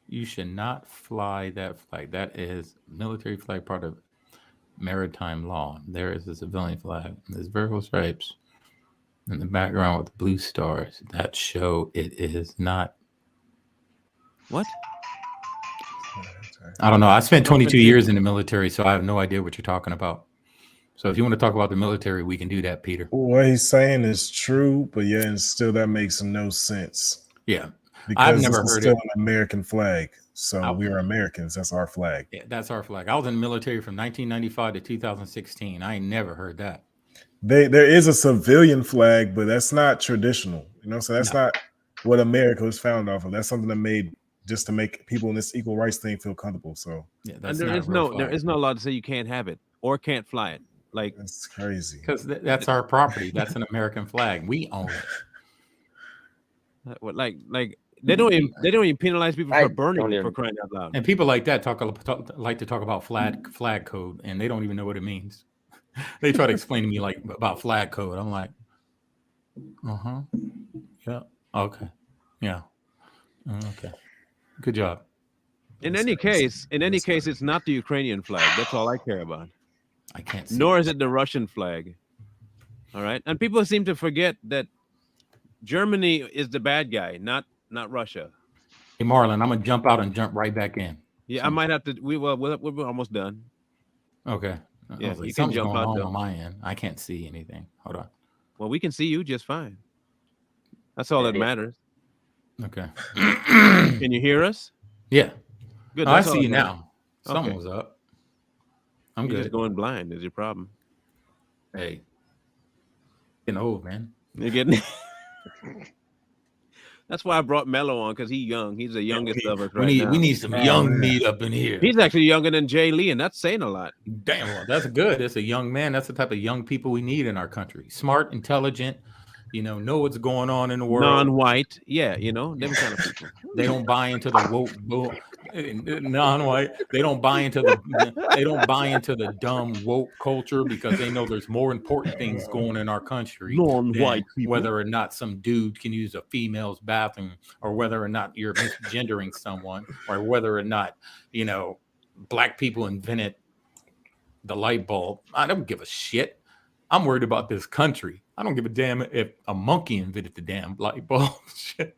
You should not fly that flag. That is military flag, part of maritime law. There is a civilian flag. There's vertical stripes in the background with blue stars. That show it is not. What? I don't know. I spent 22 years in the military, so I have no idea what you're talking about. So if you want to talk about the military, we can do that, Peter. What he's saying is true, but yeah, and still that makes no sense. Yeah. Because I've never this is heard still it. an American flag. So we're Americans. That's our flag. Yeah, that's our flag. I was in the military from 1995 to 2016. I ain't never heard that. There is a civilian flag, but that's not traditional. You know, so that's not what America was founded off of. That's something that made just to make people in this equal rights thing feel comfortable. So yeah, and there is no law to say you can't have it or can't fly it. Like that's crazy. Because that's our property. That's an American flag. We own it. Like they don't even penalize people for burning for crying out loud. And people like that like to talk about flag code, and they don't even know what it means. They try to explain to me like about flag code. I'm like, yeah, okay, yeah, okay, good job. In any case, it's not the Ukrainian flag. That's all I care about. I can't see. Nor is it the Russian flag. All right, and people seem to forget that Germany is the bad guy, not Russia. Hey, Marlon, I'm gonna jump out and jump right back in. Yeah, I might have to. We're almost done. Okay. Yeah, like, you can jump out on my end. I can't see anything. Hold on. Well, we can see you just fine. That's all that matters. Okay. Can you hear us? Yeah. Good. I see you now. Someone's up. I'm You're good. just going blind is your problem. Hey. Getting old, man. You're getting. That's why I brought Mello on, because he's young. He's the youngest of us now. We need some young meat up in here. He's actually younger than Jay Lee, and that's saying a lot. Damn, well, that's good. That's a young man. That's the type of young people we need in our country. Smart, intelligent, know what's going on in the world. Non-white, yeah, them kind of people. They don't buy into the woke non-white. They don't buy into the dumb woke culture, because they know there's more important things going in our country. Non-white people. Whether or not some dude can use a female's bathroom, or whether or not you're misgendering someone, or whether or not black people invented the light bulb. I don't give a shit. I'm worried about this country. I don't give a damn if a monkey invented the damn light bulb. Shit.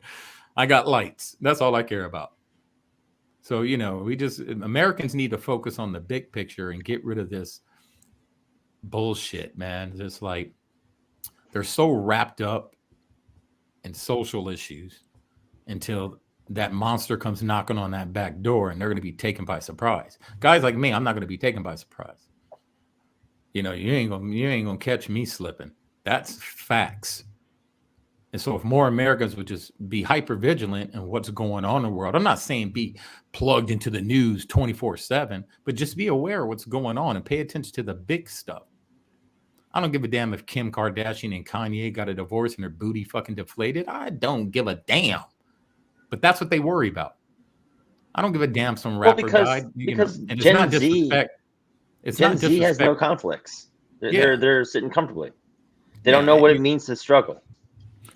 I got lights. That's all I care about. So, Americans need to focus on the big picture and get rid of this bullshit, man. Just like they're so wrapped up in social issues until that monster comes knocking on that back door, and they're going to be taken by surprise. Guys like me, I'm not going to be taken by surprise. You ain't gonna catch me slipping. That's facts. And so if more Americans would just be hyper vigilant in what's going on in the world, I'm not saying be plugged into the news 24/7, but just be aware of what's going on and pay attention to the big stuff. I don't give a damn if Kim Kardashian and Kanye got a divorce and their booty fucking deflated. I don't give a damn. But that's what they worry about. I don't give a damn some rapper died. Because and Gen it's not Z, disrespect. It's Gen not Z disrespect. has no conflicts. They're sitting comfortably. They don't know what it means to struggle.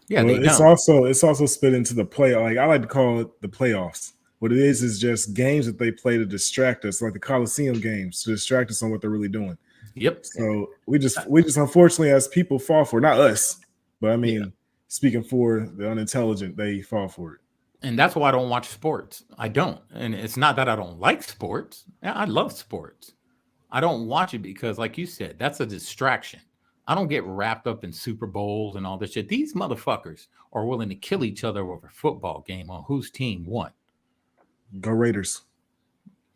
Yeah, well, it's also split into the play. Like I like to call it the playoffs. What it is just games that they play to distract us, like the Coliseum games, to distract us on what they're really doing. Yep. So we just unfortunately as people fall for it. Not us, but I mean, speaking for the unintelligent, they fall for it. And that's why I don't watch sports. I don't. And it's not that I don't like sports. I love sports. I don't watch it because, like you said, that's a distraction. I don't get wrapped up in Super Bowls and all this shit. These motherfuckers are willing to kill each other over a football game on whose team won. Go Raiders.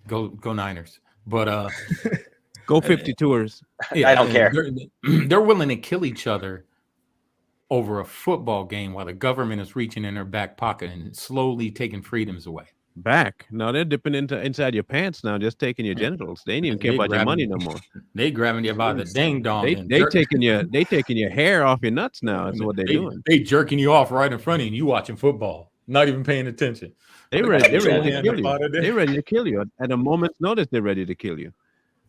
Go Niners. But go 52ers. Yeah, I don't care. They're willing to kill each other over a football game while the government is reaching in their back pocket and slowly taking freedoms away. Back. Now they're dipping inside your pants now, just taking your genitals. They ain't even care about your money no more. They grabbing you by the ding dong. They taking your hair off your nuts now. That's what they're doing. They jerking you off right in front of you and you watching football, not even paying attention. They're ready to kill you. They're ready to kill you. At a moment's notice, they're ready to kill you.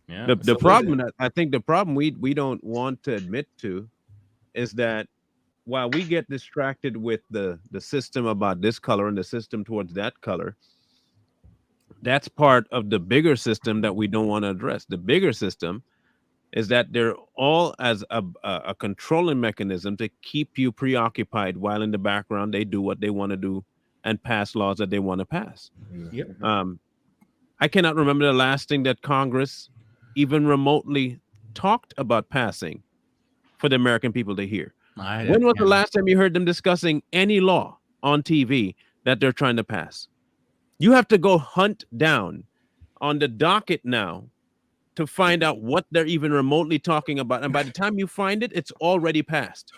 Yeah. The problem, I think the problem we don't want to admit to is that while we get distracted with the system about this color and the system towards that color, that's part of the bigger system that we don't want to address. The bigger system is that they're all as a controlling mechanism to keep you preoccupied while in the background they do what they want to do and pass laws that they want to pass. Yep. I cannot remember the last thing that Congress even remotely talked about passing for the American people to hear. When was the last time you heard them discussing any law on TV that they're trying to pass? You have to go hunt down on the docket now to find out what they're even remotely talking about. And by the time you find it, it's already passed.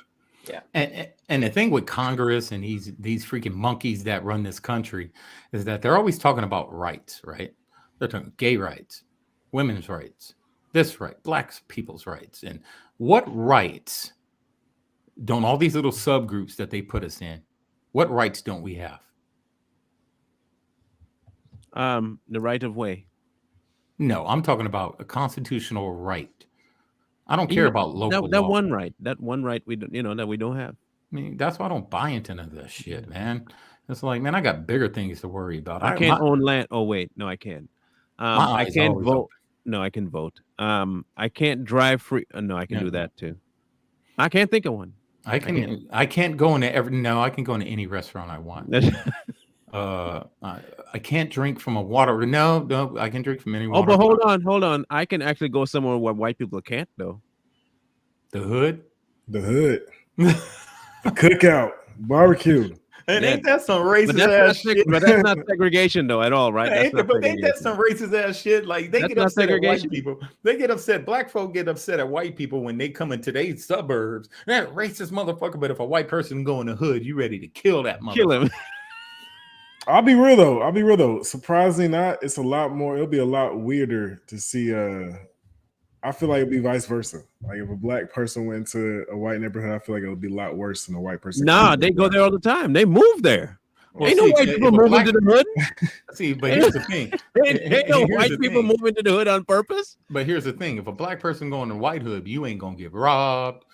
Yeah. And the thing with Congress and these freaking monkeys that run this country is that they're always talking about rights, right? They're talking gay rights, women's rights, this right, black people's rights. And what rights don't all these little subgroups that they put us in, what rights don't we have? The right of way. No, I'm talking about a constitutional right. I don't care about local that law. That one right we don't, that we don't have. I mean, that's why I don't buy into none of this shit, man. It's like, man, I got bigger things to worry about. I can't own land. Oh wait, no, I can. I can't vote. Open. No, I can vote. I can't drive free. No, I can do that too. I can't think of one. I can't go into every. No, I can go into any restaurant I want. I can't drink from a water. No, I can drink from any water. Oh, but hold on. I can actually go somewhere where white people can't, though. The hood, the cookout, barbecue. And ain't that some racist ass shit? But that's not segregation, though, at all, right? Ain't that some racist ass shit? Like they get upset at white people. They get upset. Black folk get upset at white people when they come into their suburbs. That racist motherfucker. But if a white person go in the hood, you ready to kill that motherfucker? Kill him. I'll be real though. Surprisingly not, it's a lot more. It'll be a lot weirder to see. I feel like it'd be vice versa. Like if a black person went to a white neighborhood, I feel like it would be a lot worse than a white person. Nah, they go there all the time. They move there. Well, ain't no white people moving to the hood. See, but here's the thing. Ain't no white people moving to the hood on purpose. But here's the thing. If a black person going to white hood, you ain't gonna get robbed.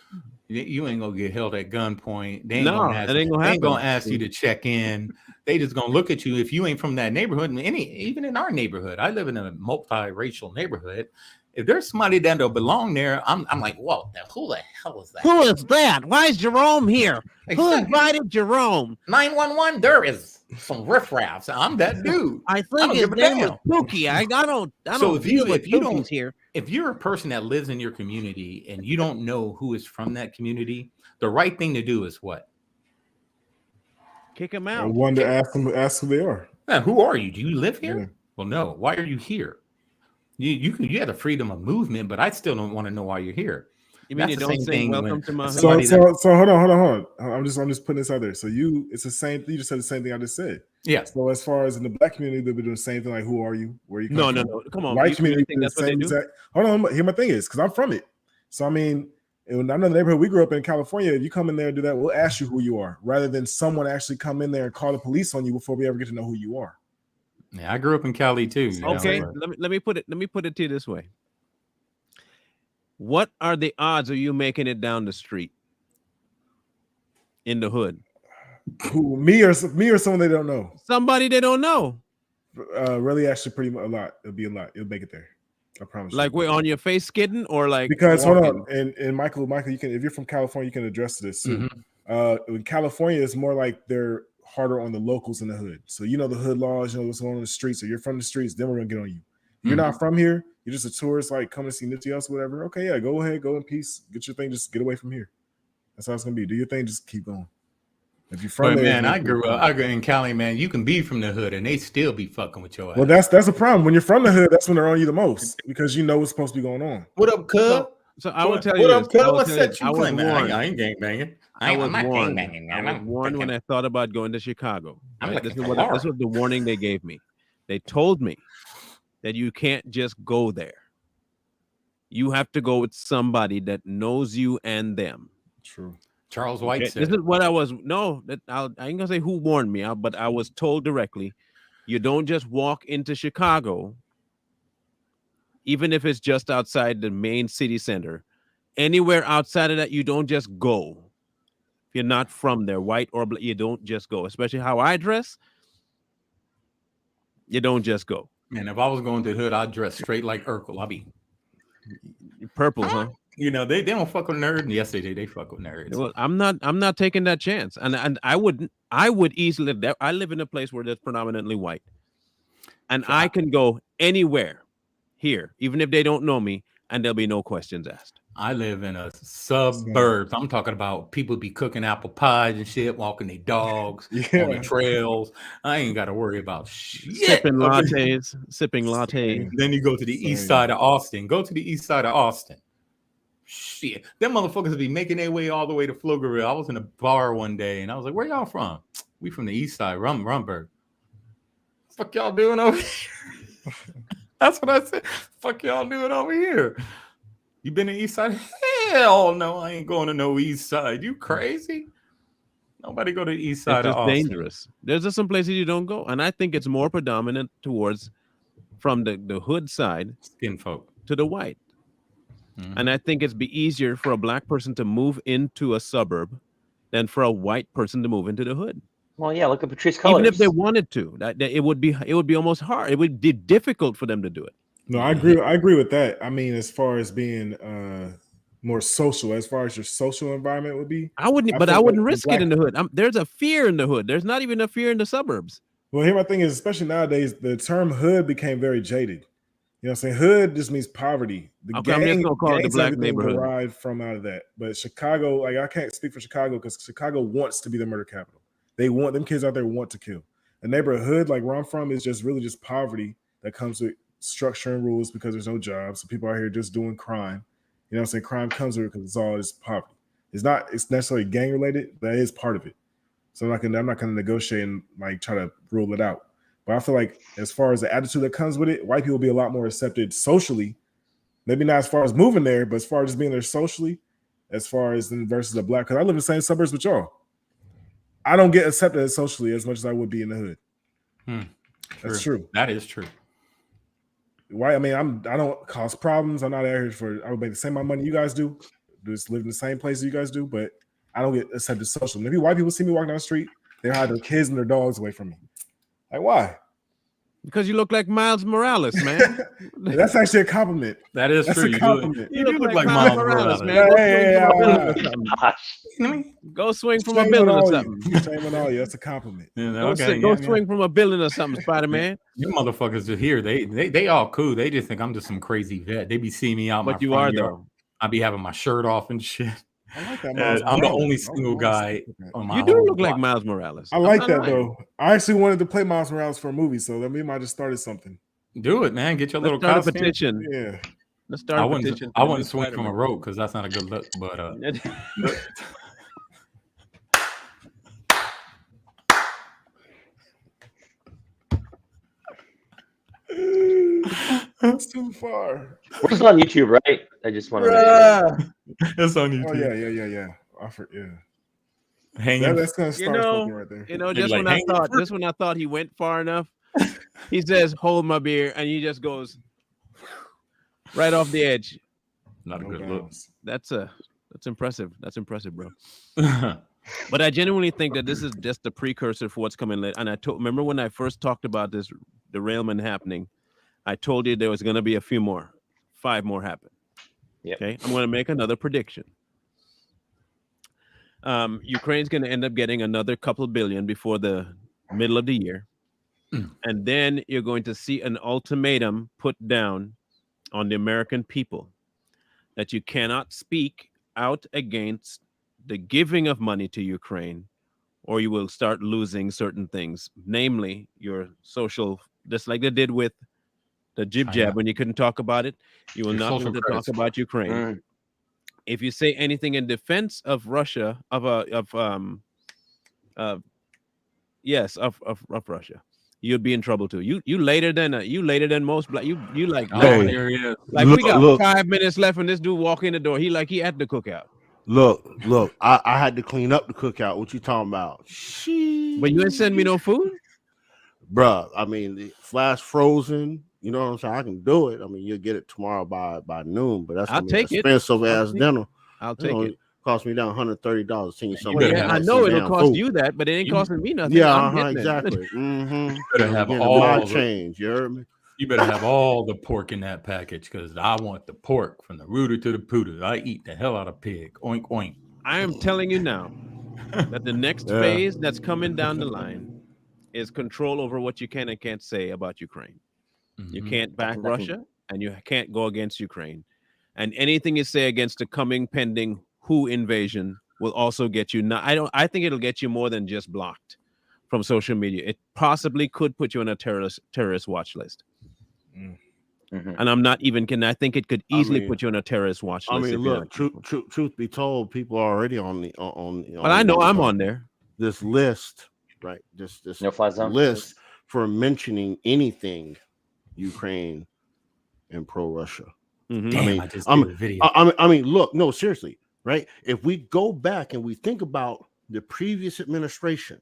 You ain't gonna get held at gunpoint. They ain't gonna ask you to check in. They just gonna look at you if you ain't from that neighborhood. Even in our neighborhood, I live in a multiracial neighborhood. If there's somebody that don't belong there, I'm like, whoa, who the hell is that? Who is that? Why is Jerome here? Who invited Jerome? 911. There is some riffraffs. I'm that dude. I think his name is Pookie. I don't. So if you're a person that lives in your community and you don't know who is from that community, the right thing to do is what? Kick them out. I wanted to ask who they are. Man, who are you? Do you live here? Yeah. Well, no. Why are you here? You have the freedom of movement, but I still don't want to know why you're here. You mean you don't say welcome to my so hold on. I'm just putting this out there. So it's the same. You just said the same thing I just said. Yeah. So as far as in the black community, they'll be doing the same thing. Like, who are you? Where are you? No. Come on. White community think that's what they do? Hold on. Here my thing is because I'm from it. So I mean, in another neighborhood we grew up in California, if you come in there and do that, we'll ask you who you are, rather than someone actually come in there and call the police on you before we ever get to know who you are. Yeah, I grew up in Cali too. Okay, let me put it to you this way. What are the odds of you making it down the street in the hood? Who, me or someone they don't know? Somebody they don't know. Really, actually, pretty much a lot. It'll be a lot. You'll make it there. I promise. Like we're on your face skidding, or like because walking? Hold on, and Michael, you can, if you're from California, you can address this too. In California, it's more like they're harder on the locals in the hood. So you know the hood laws, you know what's going on in the streets. So you're from the streets, then we're gonna get on you. You're not from here. You're just a tourist, like coming to see Nipsey Hussle, whatever. Okay, yeah, go ahead, go in peace, get your thing, just get away from here. That's how it's gonna be. Do your thing, just keep going. If you're from there, man, I grew in Cali, man. You can be from the hood and they still be fucking with your ass. Well, that's a problem. When you're from the hood, that's when they're on you the most because you know what's supposed to be going on. What up, cub? So I will tell you What this. up, cuz? I will What's tell you, that I you was claiming? warned. I ain't gang banging. I was I'm not warned. gang banging. I was warned when I thought about going to Chicago. I'm Right? looking for Laura. This was the warning they gave me. They told me that you can't just go there. You have to go with somebody that knows you and them. True. Charles White Okay? said This is what I was. No, I ain't gonna say who warned me, but I was told directly. You don't just walk into Chicago, even if it's just outside the main city center. Anywhere outside of that, you don't just go. If you're not from there, white or black, you don't just go. Especially how I dress, you don't just go. Man, if I was going to the hood, I'd dress straight like Urkel. I'd be Purple, huh? You know, they don't fuck with nerds. Yes, they do. They fuck with nerds. Well, I'm not taking that chance. And I would easily I live in a place where there's predominantly white. And I can go anywhere here, even if they don't know me, and there'll be no questions asked. I live in a suburbs. I'm talking about people be cooking apple pies and shit, walking their dogs on the trails. I ain't got to worry about shit. Sipping lattes. Then you go to the east side of Austin. Go to the east side of Austin. Shit, them motherfuckers be making their way all the way to Pflugerville. I was in a bar one day and I was like, "Where y'all from?" We from the east side, Rumberg. Fuck y'all doing over here? That's what I said. Fuck y'all doing over here? You been to the east side? Hell no, I ain't going to no east side. You crazy? Nobody go to the east side of Austin. Dangerous. There's just some places you don't go. And I think it's more predominant towards from the hood side skin folk to the white. Mm-hmm. And I think it's be easier for a black person to move into a suburb than for a white person to move into the hood. Well, yeah, look at Patrice Colors. Even if they wanted to, that it would be almost hard. It would be difficult for them to do it. No, I agree with that. I mean, as far as being more social, as far as your social environment would be, I wouldn't risk it in the hood. There's a fear in the hood. There's not even a fear in the suburbs. Well, here my thing is, especially nowadays, the term hood became very jaded. You know what I'm saying? Hood just means poverty. The I'm just gonna call it the black neighborhood. Derived from out of that. But Chicago, like I can't speak for Chicago because Chicago wants to be the murder capital. They want them kids out there want to kill. A neighborhood like where I'm from is just really just poverty that comes with structure and rules because there's no jobs. So people out here just doing crime. You know what I'm saying? Crime comes with it because it's all this poverty. It's necessarily gang related, but that is part of it. So I'm not gonna negotiate and like try to rule it out. But I feel like as far as the attitude that comes with it, white people will be a lot more accepted socially. Maybe not as far as moving there, but as far as just being there socially, as far as then versus the black. Because I live in the same suburbs with y'all. I don't get accepted socially as much as I would be in the hood. That's true. That is true. Why? I mean, I don't cause problems. I'm not out here I would make the same amount of money you guys do. Just live in the same place you guys do, but I don't get accepted socially. Maybe white people see me walking down the street, they hide their kids and their dogs away from me. Like, why? Because you look like Miles Morales, man. That's actually a compliment. That is That's true. A compliment. You do look like Miles Morales, man. Go swing from a building or something. Shame on all you. That's a compliment. Go swing from a building or something, Spider-Man. You motherfuckers are here. They all cool. They just think I'm just some crazy vet. They be seeing me out. But you are though. I be having my shirt off and shit. I like that. I'm the only single guy on my. You do look like Miles Morales. I like that though. I actually wanted to play Miles Morales for a movie, so that means I just started something. Do it, man. Get your little costume. petition. Yeah. Let's start a petition. I wouldn't swing from a rope because that's not a good look. But That's too far. We're still on YouTube, right? I just want to. It's on YouTube. Oh yeah. Offer, yeah. Hanging. That's gonna start right there. Just when I thought he went far enough, he says, "Hold my beer," and he just goes right off the edge. Not a good look. That's impressive. That's impressive, bro. But I genuinely think that this is just the precursor for what's coming later. And remember when I first talked about this derailment happening, I told you there was going to be 5 more happen. Yep. Okay, I'm going to make another prediction. Ukraine's going to end up getting another couple billion before the middle of the year. And then you're going to see an ultimatum put down on the American people that you cannot speak out against the giving of money to Ukraine, or you will start losing certain things, namely your social, just like they did with the jib jab when you couldn't talk about it. You will not be able to talk about Ukraine. if you say anything in defense of Russia, yes, of Russia, you'd be in trouble too. You later than most black. You like Oh, laughing at, Hey, here he is. like we got look, 5 minutes left, and this dude walk in the door. He at the cookout. look. I had to clean up the cookout. What you talking about? But you ain't send me no food. Bruh, I mean, the flash frozen. You know what I'm saying? I can do it. I mean, you'll get it tomorrow by noon, but that's I'll gonna be an take it. expensive ass dinner. I'll take it. Cost me down $130. Send you some. better Yeah, have I like know some it'll damn cost food. you that, but it ain't costing me nothing. Yeah, I'm getting it. exactly. Mm-hmm. better have Getting all my the- change. You heard me? You better have all the pork in that package because I want the pork from the rooter to the pooter. I eat the hell out of pig. Oink oink. I am telling you now that the next Yeah. phase that's coming down the line is control over what you can and can't say about Ukraine. You Mhm. can't back Nothing. Russia, and you can't go against Ukraine. And anything you say against the coming pending WHO invasion will also get you. I think it'll get you more than just blocked from social media. It possibly could put you on a terrorist watch list. Mhm. And I'm not even kidding. I think it could easily mean- put you on a terrorist watch I list. mean, if you're look. not careful. Truth be told, people are already on the But I know I'm on there. this list, right? This No fly zone list for mentioning anything Ukraine and pro Russia. Mhm. Damn, mean, I just I'm- did a video. I mean, look, no, seriously, right? If we go back and we think about the previous administration,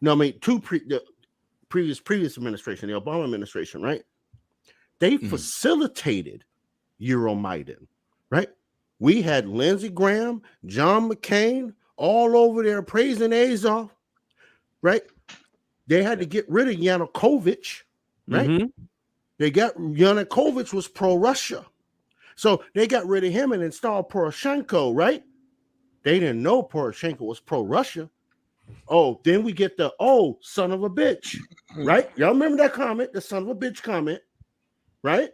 no, I mean, the previous administration, the Obama administration, right? They Mhm. facilitated Euromaidan, right? We had Lindsey Graham, John McCain, all over there praising Azov, right? They had to get rid of Yanukovych, right? Mhm. They got Yanukovych was pro-Russia. So they got rid of him and installed Poroshenko, right? They didn't know Poroshenko was pro-Russia. Oh, then we get the son of a bitch, right? Y'all remember that comment, the son of a bitch comment, right?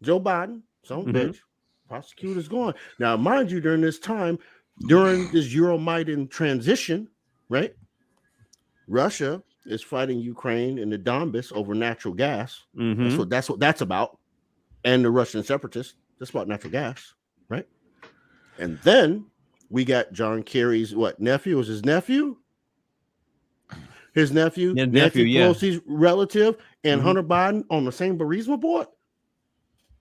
Joe Biden, son of a bitch. Prosecutor's gone. Now, mind you, during this time, during this Euromaidan transition, right? Russia is fighting Ukraine in the Donbass over natural gas. Mhm. That's what that's about. And the Russian separatists. That's about natural gas, right? And then we got John Kerry's nephew? Was his nephew? His nephew, Yeah, Nancy nephew, yeah. Pelosi's relative, and Mhm. Hunter Biden on the same Burisma board?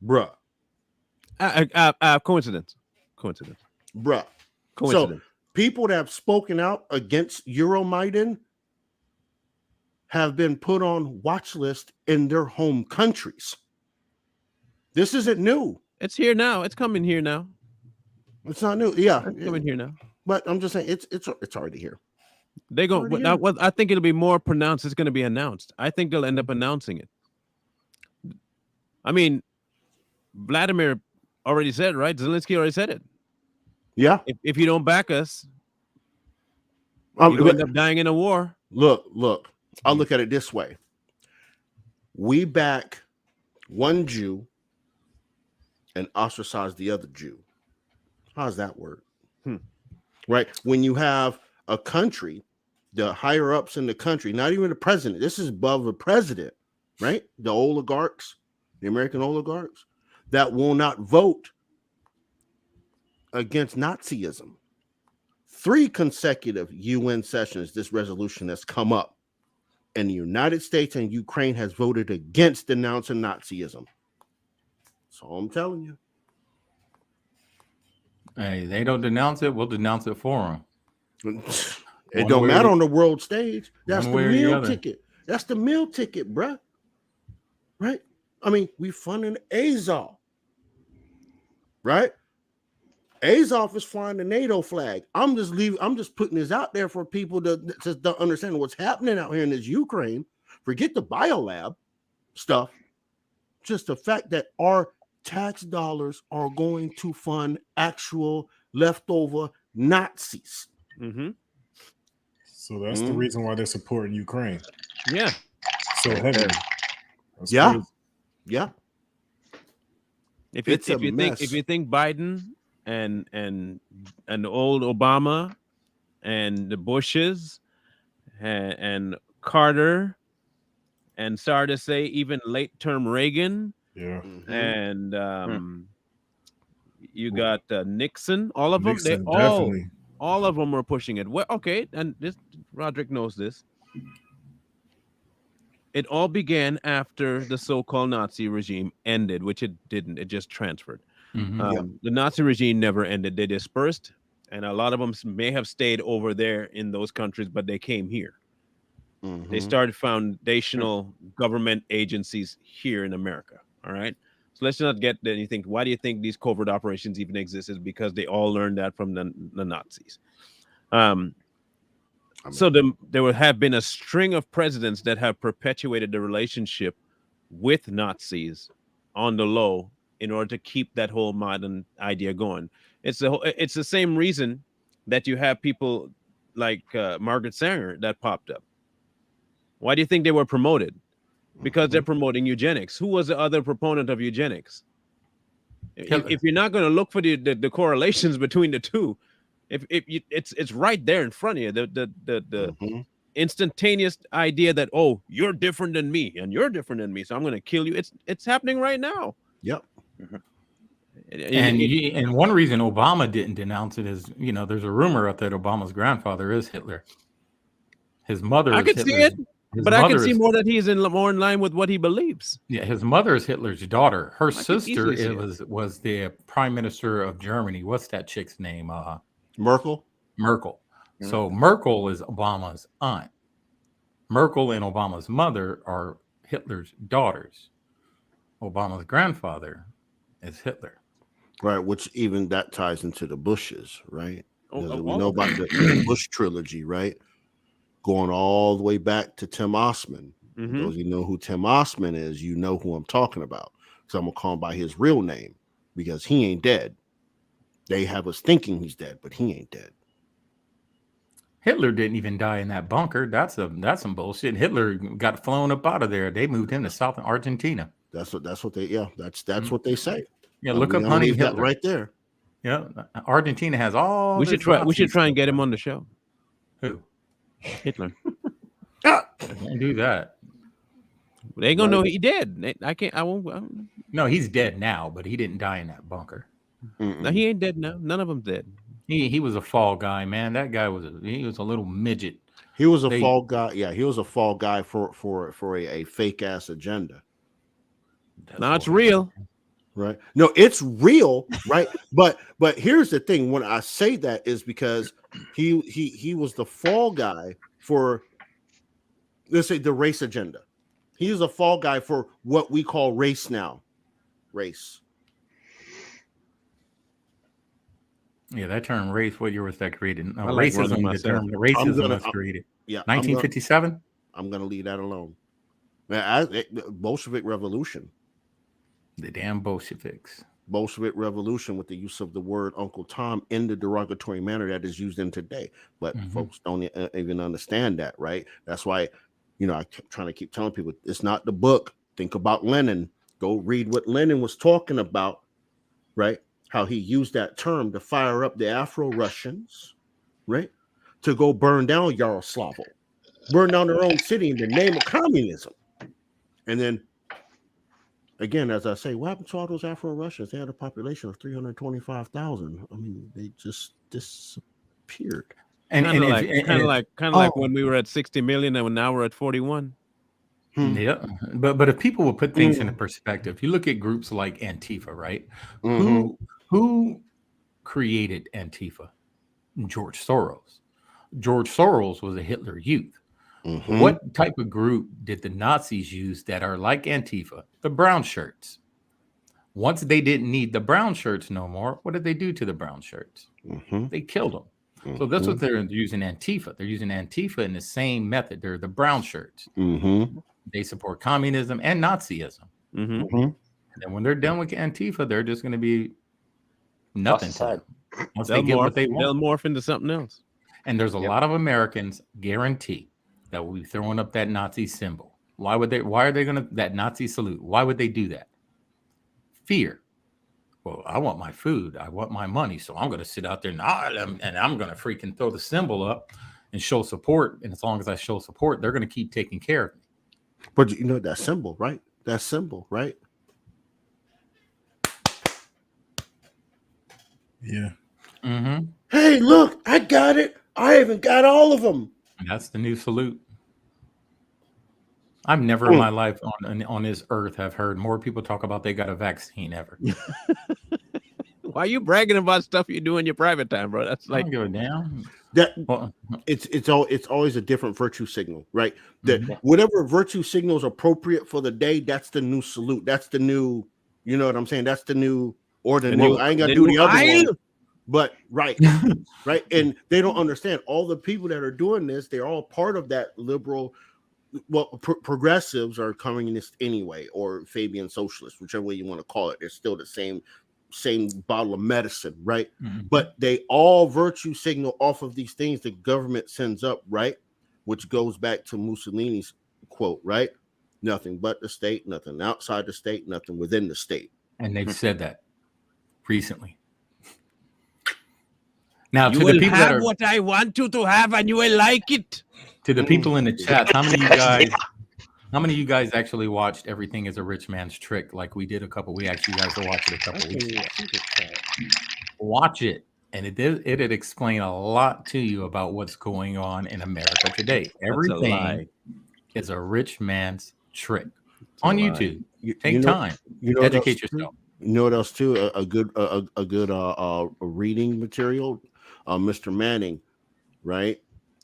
Bruh. Coincidence. Bruh. Coincidence. People that have spoken out against Euromaidan have been put on watch list in their home countries. This isn't new. It's here now. It's coming here now. It's not new. Yeah, It's coming here now. but I'm just saying it's already here. They go. Already here. I think it'll be more pronounced. It's going to be announced. I think they'll end up announcing it. I mean, Vladimir already said, right? Zelensky already said it. Yeah. If you don't back us, Um, you end up dying in a war. Look. I'll look at it this way. We back one Jew and ostracize the other Jew. How does that work? Right? When you have a country, the higher ups in the country, not even the president, this is above the president, right? The oligarchs, the American oligarchs, that will not vote against Nazism. 3 consecutive UN sessions, this resolution has come up, and the United States and Ukraine has voted against denouncing Nazism. So I'm telling you. Hey, they don't denounce it. We'll denounce it for them. It One don't way or matter the- on the world stage. That's the one way or the meal other. ticket. That's the meal ticket, bruh. Right? I mean, we funding Azov. Right? Azov is flying the NATO flag. I'm just putting this out there for people to just don't understand what's happening out here in this Ukraine. Forget the biolab stuff. Just the fact that our tax dollars are going to fund actual leftover Nazis. Mm-hmm. So that's the reason why they're supporting Ukraine Yeah. so heavily. That's Yeah. crazy. Yeah. If It's a you mess. think Biden and the old Obama and the Bushes and Carter and sorry to say even late term Reagan Yeah. and You got Nixon. All of them. They Nixon, definitely. all of them were pushing it. Well, okay, and this Roderick knows this. It all began after the so-called Nazi regime ended, which it didn't. It just transferred. The Nazi regime never ended. They dispersed, and a lot of them may have stayed over there in those countries, but they came here. They started foundational government agencies here in America. All right. So let's not get that. You think, why do you think these covert operations even exist? Is because they all learned that from the Nazis. So there have been a string of presidents that have perpetuated the relationship with Nazis on the low in order to keep that whole modern idea going. It's the same reason that you have people like Margaret Sanger that popped up. Why do you think they were promoted? Because they're promoting eugenics. Who was the other proponent of eugenics? If you're not going to look for the correlations between the two, it's right there in front of you. The instantaneous idea that, oh, you're different than me and you're different than me, so I'm going to kill you. It's happening right now. Yep. And one reason Obama didn't denounce it is, there's a rumor out that Obama's grandfather is Hitler. His mother. I could see it. But I can see more that he's more in line with what he believes. Yeah, his mother is Hitler's daughter. Her sister was the prime minister of Germany. What's that chick's name? Merkel. So Merkel is Obama's aunt. Merkel and Obama's mother are Hitler's daughters. Obama's grandfather is Hitler. Right, which even that ties into the Bushes, right? We know about the Bush trilogy, right? Going all the way back to Tim Osman. Those you know who Tim Osman is, you know who I'm talking about. So I'm gonna call him by his real name because he ain't dead. They have us thinking he's dead, but he ain't dead. Hitler didn't even die in that bunker. That's some bullshit. Hitler got flown up out of there. They moved him to South Argentina. That's what they that's what they say. Yeah, look up Honey Hitler right there. Yeah, Argentina has all. We should try and get him on the show. Who? Hitler. Don't do that. They ain't gonna know he dead. I won't. No, he's dead now, but he didn't die in that bunker. No, he ain't dead now. None of them's dead. He was a fall guy, man. That guy was a little midget. He was a fall guy. Yeah, he was a fall guy for a fake ass agenda. Now it's real. Right. No, it's real, right? but here's the thing. When I say that is because he was the fall guy for, let's say, the race agenda. He was a fall guy for what we call race now. Race. Yeah, that term race, what year was that created? No, like racism, the term racism was created. Yeah. 1957? I'm gonna leave that alone. Man, Bolshevik Revolution. The damn Bolsheviks. Bolshevik Revolution with the use of the word Uncle Tom in the derogatory manner that is used in today. But folks don't even understand that, right? That's why, I kept trying to keep telling people, it's not the book. Think about Lenin. Go read what Lenin was talking about, right? How he used that term to fire up the Afro-Russians, right? To go burn down Yaroslavl, burn down their own city in the name of communism. And then, again, as I say, what happened to all those Afro-Russians? They had a population of 325,000. I mean, they just disappeared. And kind of like when we were at 60 million and now we're at 41. Yeah, but if people will put things into perspective, you look at groups like Antifa, right? Who created Antifa? George Soros. George Soros was a Hitler Youth. What type of group did the Nazis use that are like Antifa? The brown shirts. Once they didn't need the brown shirts no more, what did they do to the brown shirts? They killed them. So that's what they're using Antifa. They're using Antifa in the same method. They're the brown shirts. They support communism and Nazism. And then when they're done with Antifa, they're just going to be nothing to them. Once they get what they want, they'll morph into something else. And there's a lot of Americans guarantee that will be throwing up that Nazi symbol. Why are they going to, that Nazi salute? Why would they do that? Fear. Well, I want my food. I want my money. So I'm going to sit out there and I'm going to freaking throw the symbol up and show support. And as long as I show support, they're going to keep taking care of me. But that symbol, right? That symbol, right? Yeah. Mm-hmm. Hey, look, I got it. I even got all of them. And that's the new salute. I've never in my life on this earth have heard more people talk about they got a vaccine ever. Why are you bragging about stuff you do in your private time, bro? That's I like don't give a damn. That Well, it's always a different virtue signal, right? That Mhm. whatever virtue signal is appropriate for the day, that's the new salute. That's the new, you know what I'm saying? That's the new ordinance. new- I ain't gonna the do new the other aisle. one, but right. Right. And they don't understand all the people that are doing this, they're all part of that liberal. Well, progressives are communists anyway, or Fabian socialists, whichever way you want to call it. They're still the same bottle of medicine, right? Mhm. But they all virtue signal off of these things the government sends up, right? Which goes back to Mussolini's quote, right? Nothing but the state, nothing outside the state, nothing within the state. And they've said that recently. Now, You to the will people that have are what I want you to have, and you will like it. to the people in the chats, how many of you guys actually watched Everything is a Rich Man's Trick like we did a couple? We actually guys to watch it a couple weeks ago. Watch it, and it'd explain a lot to you about what's going on in America today. Everything is a rich man's trick on YouTube. Take time, educate yourself. You know what else too? A good reading material. Mr. Manning, right?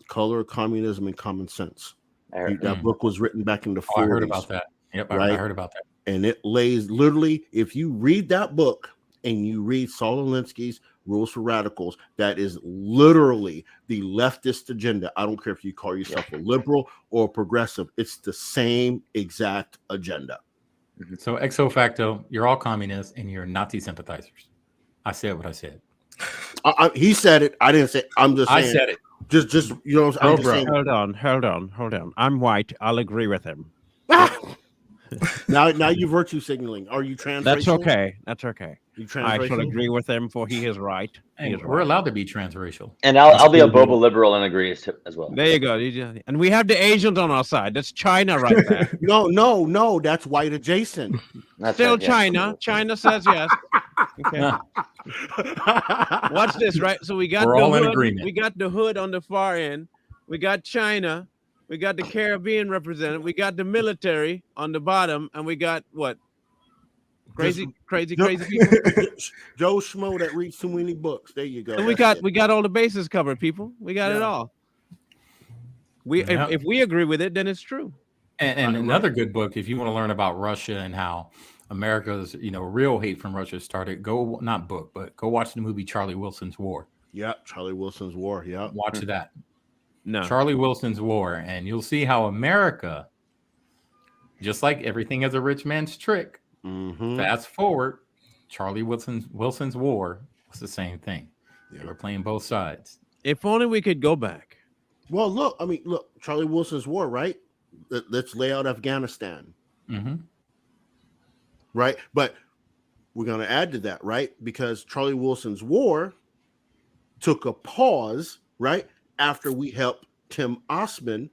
Color, Communism, and Common Sense. That book was written back in the 40s. I heard about that. Yep, right? I heard about that. And it lays literally, if you read that book and you read Saul Alinsky's Rules for Radicals, that is literally the leftist agenda. I don't care if you call yourself a liberal or a progressive, it's the same exact agenda. So, exo facto, you're all communists and you're Nazi sympathizers. I said what I said. He said it. I didn't say it. I'm just saying. I said it. Just you know, I'm just saying. Hold on. I'm white. I'll agree with him. Now you virtue signaling. Are you transracial? That's okay. You I shall transracial? agree with him, for he is right. Hey, we're allowed to be transracial. And I'll be a boba liberal and agree as well. There you go. And we have the Asians on our side. That's China right there. No, that's white adjacent. That's Still right, yeah. China. China says yes. Okay. Watch this, right? So we got We're the all in hood. agreement. We got the hood on the far end. We got China. We got the Caribbean represented. We got the military on the bottom, and we got what? Crazy people. Joe Schmo that reads too many books. There you go. And we got all the bases covered, people. We got it all. If we agree with it, then it's true. And another good book, if you want to learn about Russia and how America's real hate from Russia started, go watch the movie Charlie Wilson's War. Yeah, Charlie Wilson's War. Yeah, watch that. No, Charlie Wilson's War, and you'll see how America, just like Everything is a Rich Man's Trick. Fast forward, Charlie Wilson's War was the same thing. They were playing both sides. If only we could go back. Well, look, Charlie Wilson's War, right? Let's lay out Afghanistan. Right? But we're going to add to that, right? Because Charlie Wilson's War took a pause, right? After we helped Tim Osman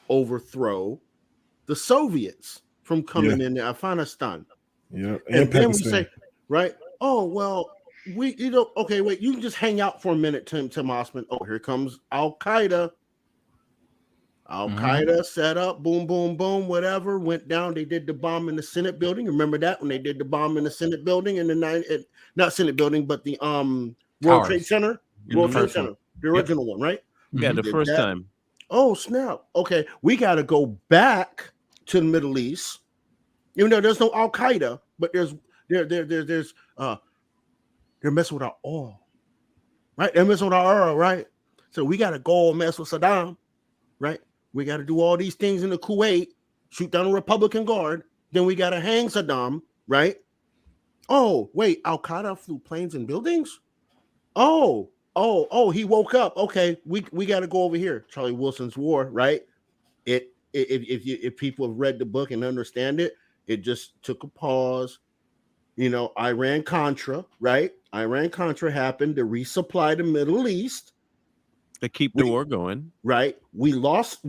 overthrow the Soviets from coming into Afghanistan. Yeah. And then we say, right? Oh, well, okay, wait, you can just hang out for a minute, Tim Osman. Oh, here comes Al-Qaeda. Al-Qaeda set up, boom, boom, boom, whatever, went down. They did the bomb in the Senate building. Remember that when they did the bomb in the Senate building in the not Senate building, but the World Trade Center? World Trade Center, the original one, right? Yeah, the first time. Oh, snap. Okay, we got to go back to the Middle East. Even though there's no Al-Qaeda, but they're messing with our oil, right? They're messing with our oil, right? So we got to go mess with Saddam, right? We got to do all these things in the Kuwait, shoot down a Republican guard. Then we got to hang Saddam, right? Oh, wait, Al-Qaeda flew planes and buildings? Oh, he woke up. Okay, we got to go over here. Charlie Wilson's War, right? If people have read the book and understand it, it just took a pause. Iran-Contra, right? Iran-Contra happened to resupply the Middle East. To keep the war going. Right. We lost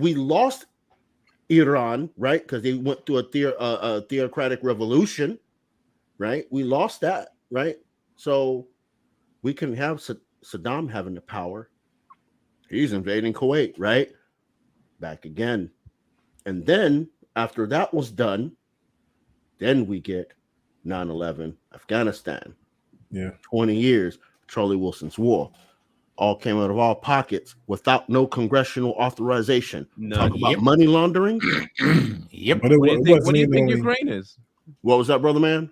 Iran, right? Because they went through a theocratic revolution, right? We lost that, right? So We couldn't have Saddam having the power. He's invading Kuwait, right? Back again. And then after that was done, then we get 9/11, Afghanistan. Yeah. 20 years, Charlie Wilson's war. All came out of our pockets without no congressional authorization. None. Talk about money laundering. Yep. But it, What do you it think? wasn't What do you even think only, Ukraine is? What was that, brother man?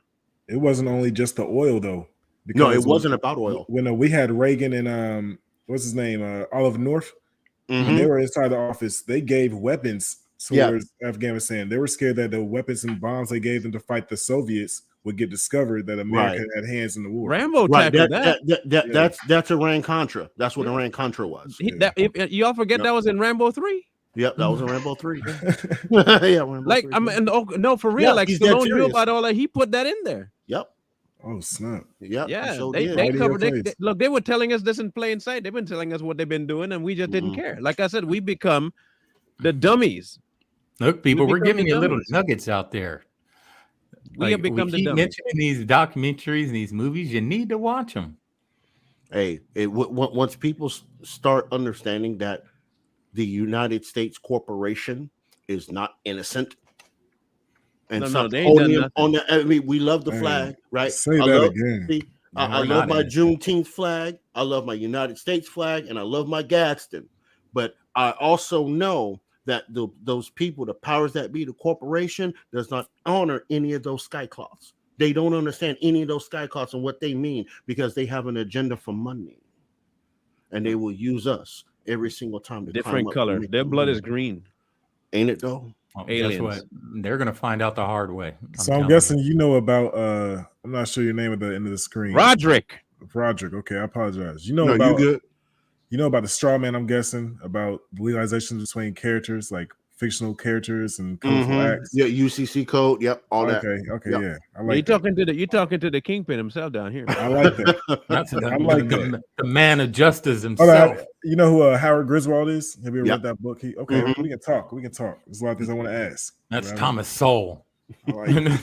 it wasn't only just the oil though. No, it Because wasn't about oil. when we had Reagan and what's his name, Oliver North, when they Mhm. were inside the office, they gave weapons towards Afghanistan. They were scared that the weapons and bombs they gave them to fight the Soviets would get discovered that America had hands in the war. Rambo Right. tackled that. Yeah. That's Iran Contra. That's what Iran Contra was. Y'all forget that was in Rambo 3? Yep, that was in Rambo 3. Yeah, Rambo Like 3. I mean, no, for real. Yeah, Like he's dead Stallone knew serious. about all that. He put that in there. Yep. Oh snap! Yep. Yeah, sure they did. covered. Audio plays. Look, they were telling us this in plain sight. They've been telling us what they've been doing, and we just didn't care. Like I said, we become the dummies. Look, people, we're become giving the you little dummies. nuggets out there. We have become the keep dummies. mentioning these documentaries and these movies. You need to watch them. Hey, once people start understanding that the United States corporation is not innocent, and No, they ain't done nothing. on the, I mean, we love the Hey, flag, right? say I that love, again. see, No, I we're love not my innocent. Juneteenth flag. I love my United States flag, and I love my Gadsden. But I also know that those people, the powers that be, the corporation, does not honor any of those skycloths. They don't understand any of those skycloths and what they mean because they have an agenda for money, and they will use us every single time to Different climb up color. and make Their them blood money. is green. Ain't it though? Well, Aliens. guess what? They're going to find out the hard way. So I'm guessing you know about I'm not sure your name at the end of the screen. Roderick. Roderick. Okay, I apologize. You know No, about you good. You know about the straw man, I'm guessing, about legalizations between characters, like fictional characters and colorful acts. Yeah, UCC code. Yep, all that. Okay, Yep. yeah. I You like that. talking to the kingpin himself down here. I like that. That's I like that. the man of justice Oh, himself. you know who Howard Griswold is? Have you ever Yep. read that book? Okay, we can talk. We can talk. There's a lot of things I want to ask. That's You know? Thomas Sowell. I like it.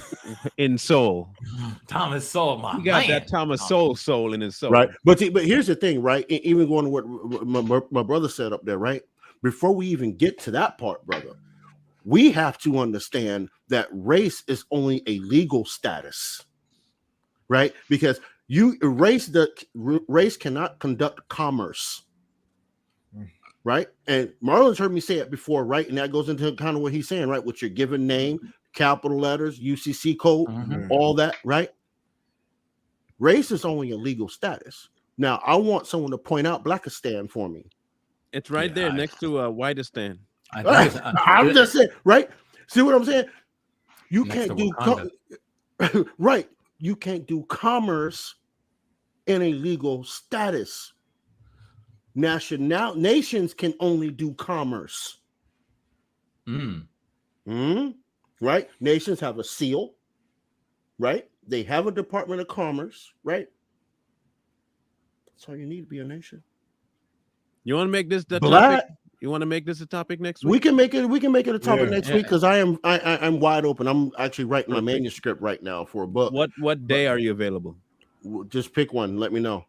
In soul. Thomas Sowell, my He got man. that Thomas soul in his soul. Right. But here's the thing, right? Even going to what my brother said up there, right? Before we even get to that part, brother, we have to understand that race is only a legal status, right? Because race cannot conduct commerce, right? And Marlon's heard me say it before, right? And that goes into kind of what he's saying, right? With your given name, capital letters, UCC code, all that, right? Race is only a legal status. Now, I want someone to point out Blackistan for me. It's right there next to Whiteistan. I'm just saying, right? See what I'm saying? You Next can't to do right. You can't do commerce in a legal status. Nations can only do commerce. Right? Nations have a seal, right? They have a Department of Commerce, right? That's all you need to be a nation. You want to make this the Black. topic? You want to make this a topic next week? We can make it a topic next Yeah. week because I'm wide open. I'm actually writing my manuscript right now for a book. What day are you available? Just pick one. Let me know.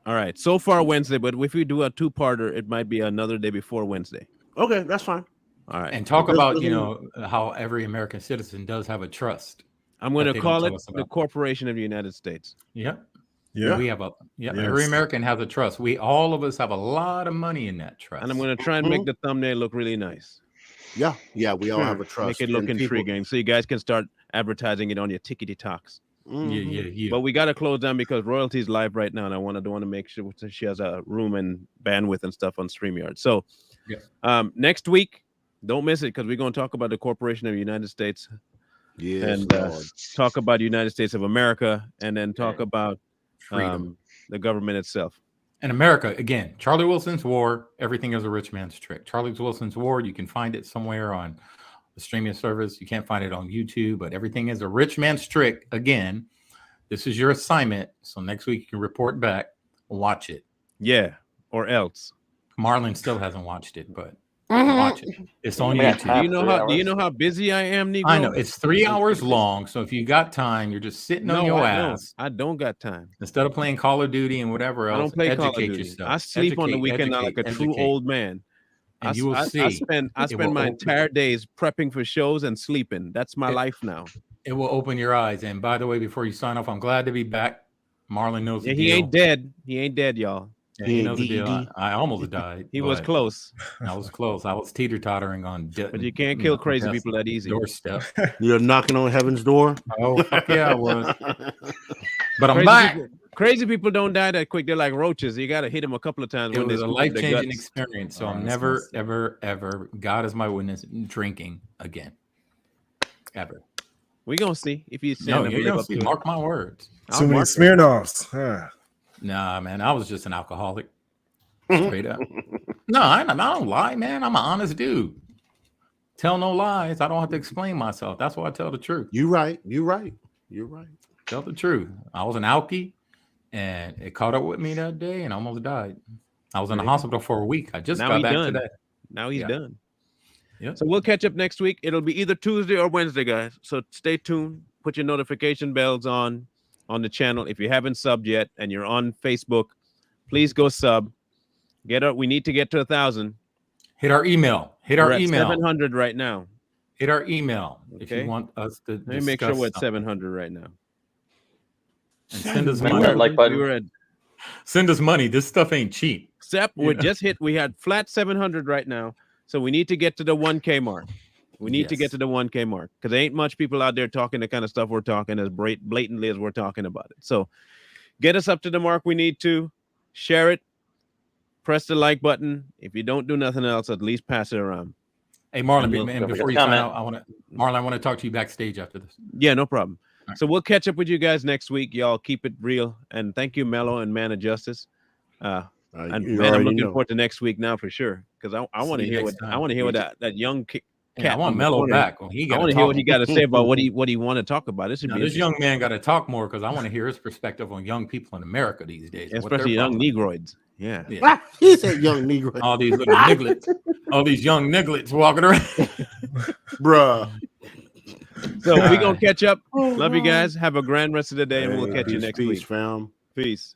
All right. So far Wednesday, but if we do a two-parter, it might be another day before Wednesday. Okay, that's fine. All right. And talk about, how every American citizen does have a trust. I'm going that to they don't call tell it us the about. Corporation of the United States. Yep. Yeah. We have Yes. every American has a trust. All of us have a lot of money in that trust. And I'm going to try and make the thumbnail look really nice. Yeah, we all have a trust. Make it look and intriguing so you guys can start advertising it on your tickety talks. Yeah. But we got to close down because Royalty's live right now, and I want to make sure she has a room and bandwidth and stuff on StreamYard. So next week, don't miss it because we're going to talk about the Corporation of the United States. Yes, and talk about the United States of America, and then talk about the government itself. And America, again, Charlie Wilson's War, everything is a rich man's trick. Charlie Wilson's War, you can find it somewhere on the streaming service. You can't find it on YouTube, but everything is a rich man's trick. Again, this is your assignment. So next week you can report back, watch it. Yeah, or else. Marlon still hasn't watched it, but Watch it. It's on I got YouTube. time. Do you know how busy I am, Negro? I know it's 3 hours long. So if you got time, you're just sitting on your ass. I don't got time. Instead of playing Call of Duty and whatever else, I don't play Call of educate Duty. yourself. I sleep on the weekend now like a true old man. And you will see. I spend my entire days prepping for shows and sleeping. That's my life now. It will open your eyes. And by the way, before you sign off, I'm glad to be back. Marlon knows the deal. He ain't dead. He ain't dead, y'all. Yeah, he knows the deal. I almost died. He was close. I was close. I was teeter-tottering on but you can't kill crazy people that easy. Doorstep. You're knocking on heaven's door. Oh, fuck yeah, I was. But I'm back. Crazy people don't die that quick. They're like roaches. You got to hit them a couple of times. It was a life-changing experience. So I'm never, ever, God is my witness, drinking again. Ever. We're going to see if you you're going to see. Mark my words. Too many Smirnoffs. Nah, man, I was just an alcoholic. Straight up. No, I don't lie, man. I'm an honest dude. Tell no lies. I don't have to explain myself. That's why I tell the truth. You're right. Tell the truth. I was an alkie, and it caught up with me that day, and I almost died. I was in the hospital for a week. I just got back today. Now he's done. Yeah. So we'll catch up next week. It'll be either Tuesday or Wednesday, guys. So stay tuned. Put your notification bells on the channel. If you haven't subbed yet and you're on Facebook, please go sub. We need to get to 1,000. Hit our email. We're at 700 right now. Hit our email if Okay. you want us to. Let me make sure we're at 700 right now. And send us money. Like button. Send us money. This stuff ain't cheap. Except we had flat 700 right now. So we need to get to the 1K mark. We need to get to the 1K mark because there ain't much people out there talking the kind of stuff we're talking as blatantly as we're talking about it. So get us up to the mark we need to. Share it. Press the like button. If you don't do nothing else, at least pass it around. Hey, Marlon, man, before you sign out, I want to talk to you backstage after this. Yeah, no problem. Right. So we'll catch up with you guys next week. Y'all keep it real. And thank you, Mello and Man of Justice. And man, I'm looking forward to next week now for sure. Because I want to hear what that young cat. I want Mello back. When I want to hear what he got to say about what he want to talk about. This young man got to talk more because I want to hear his perspective on young people in America these days, especially young Negroids. Yeah. He said young Negro. All these little nigglets, all these young nigglets walking around, bruh. So we're gonna catch up. Love you guys. Have a grand rest of the day, and we'll catch you next week. Fam. Peace.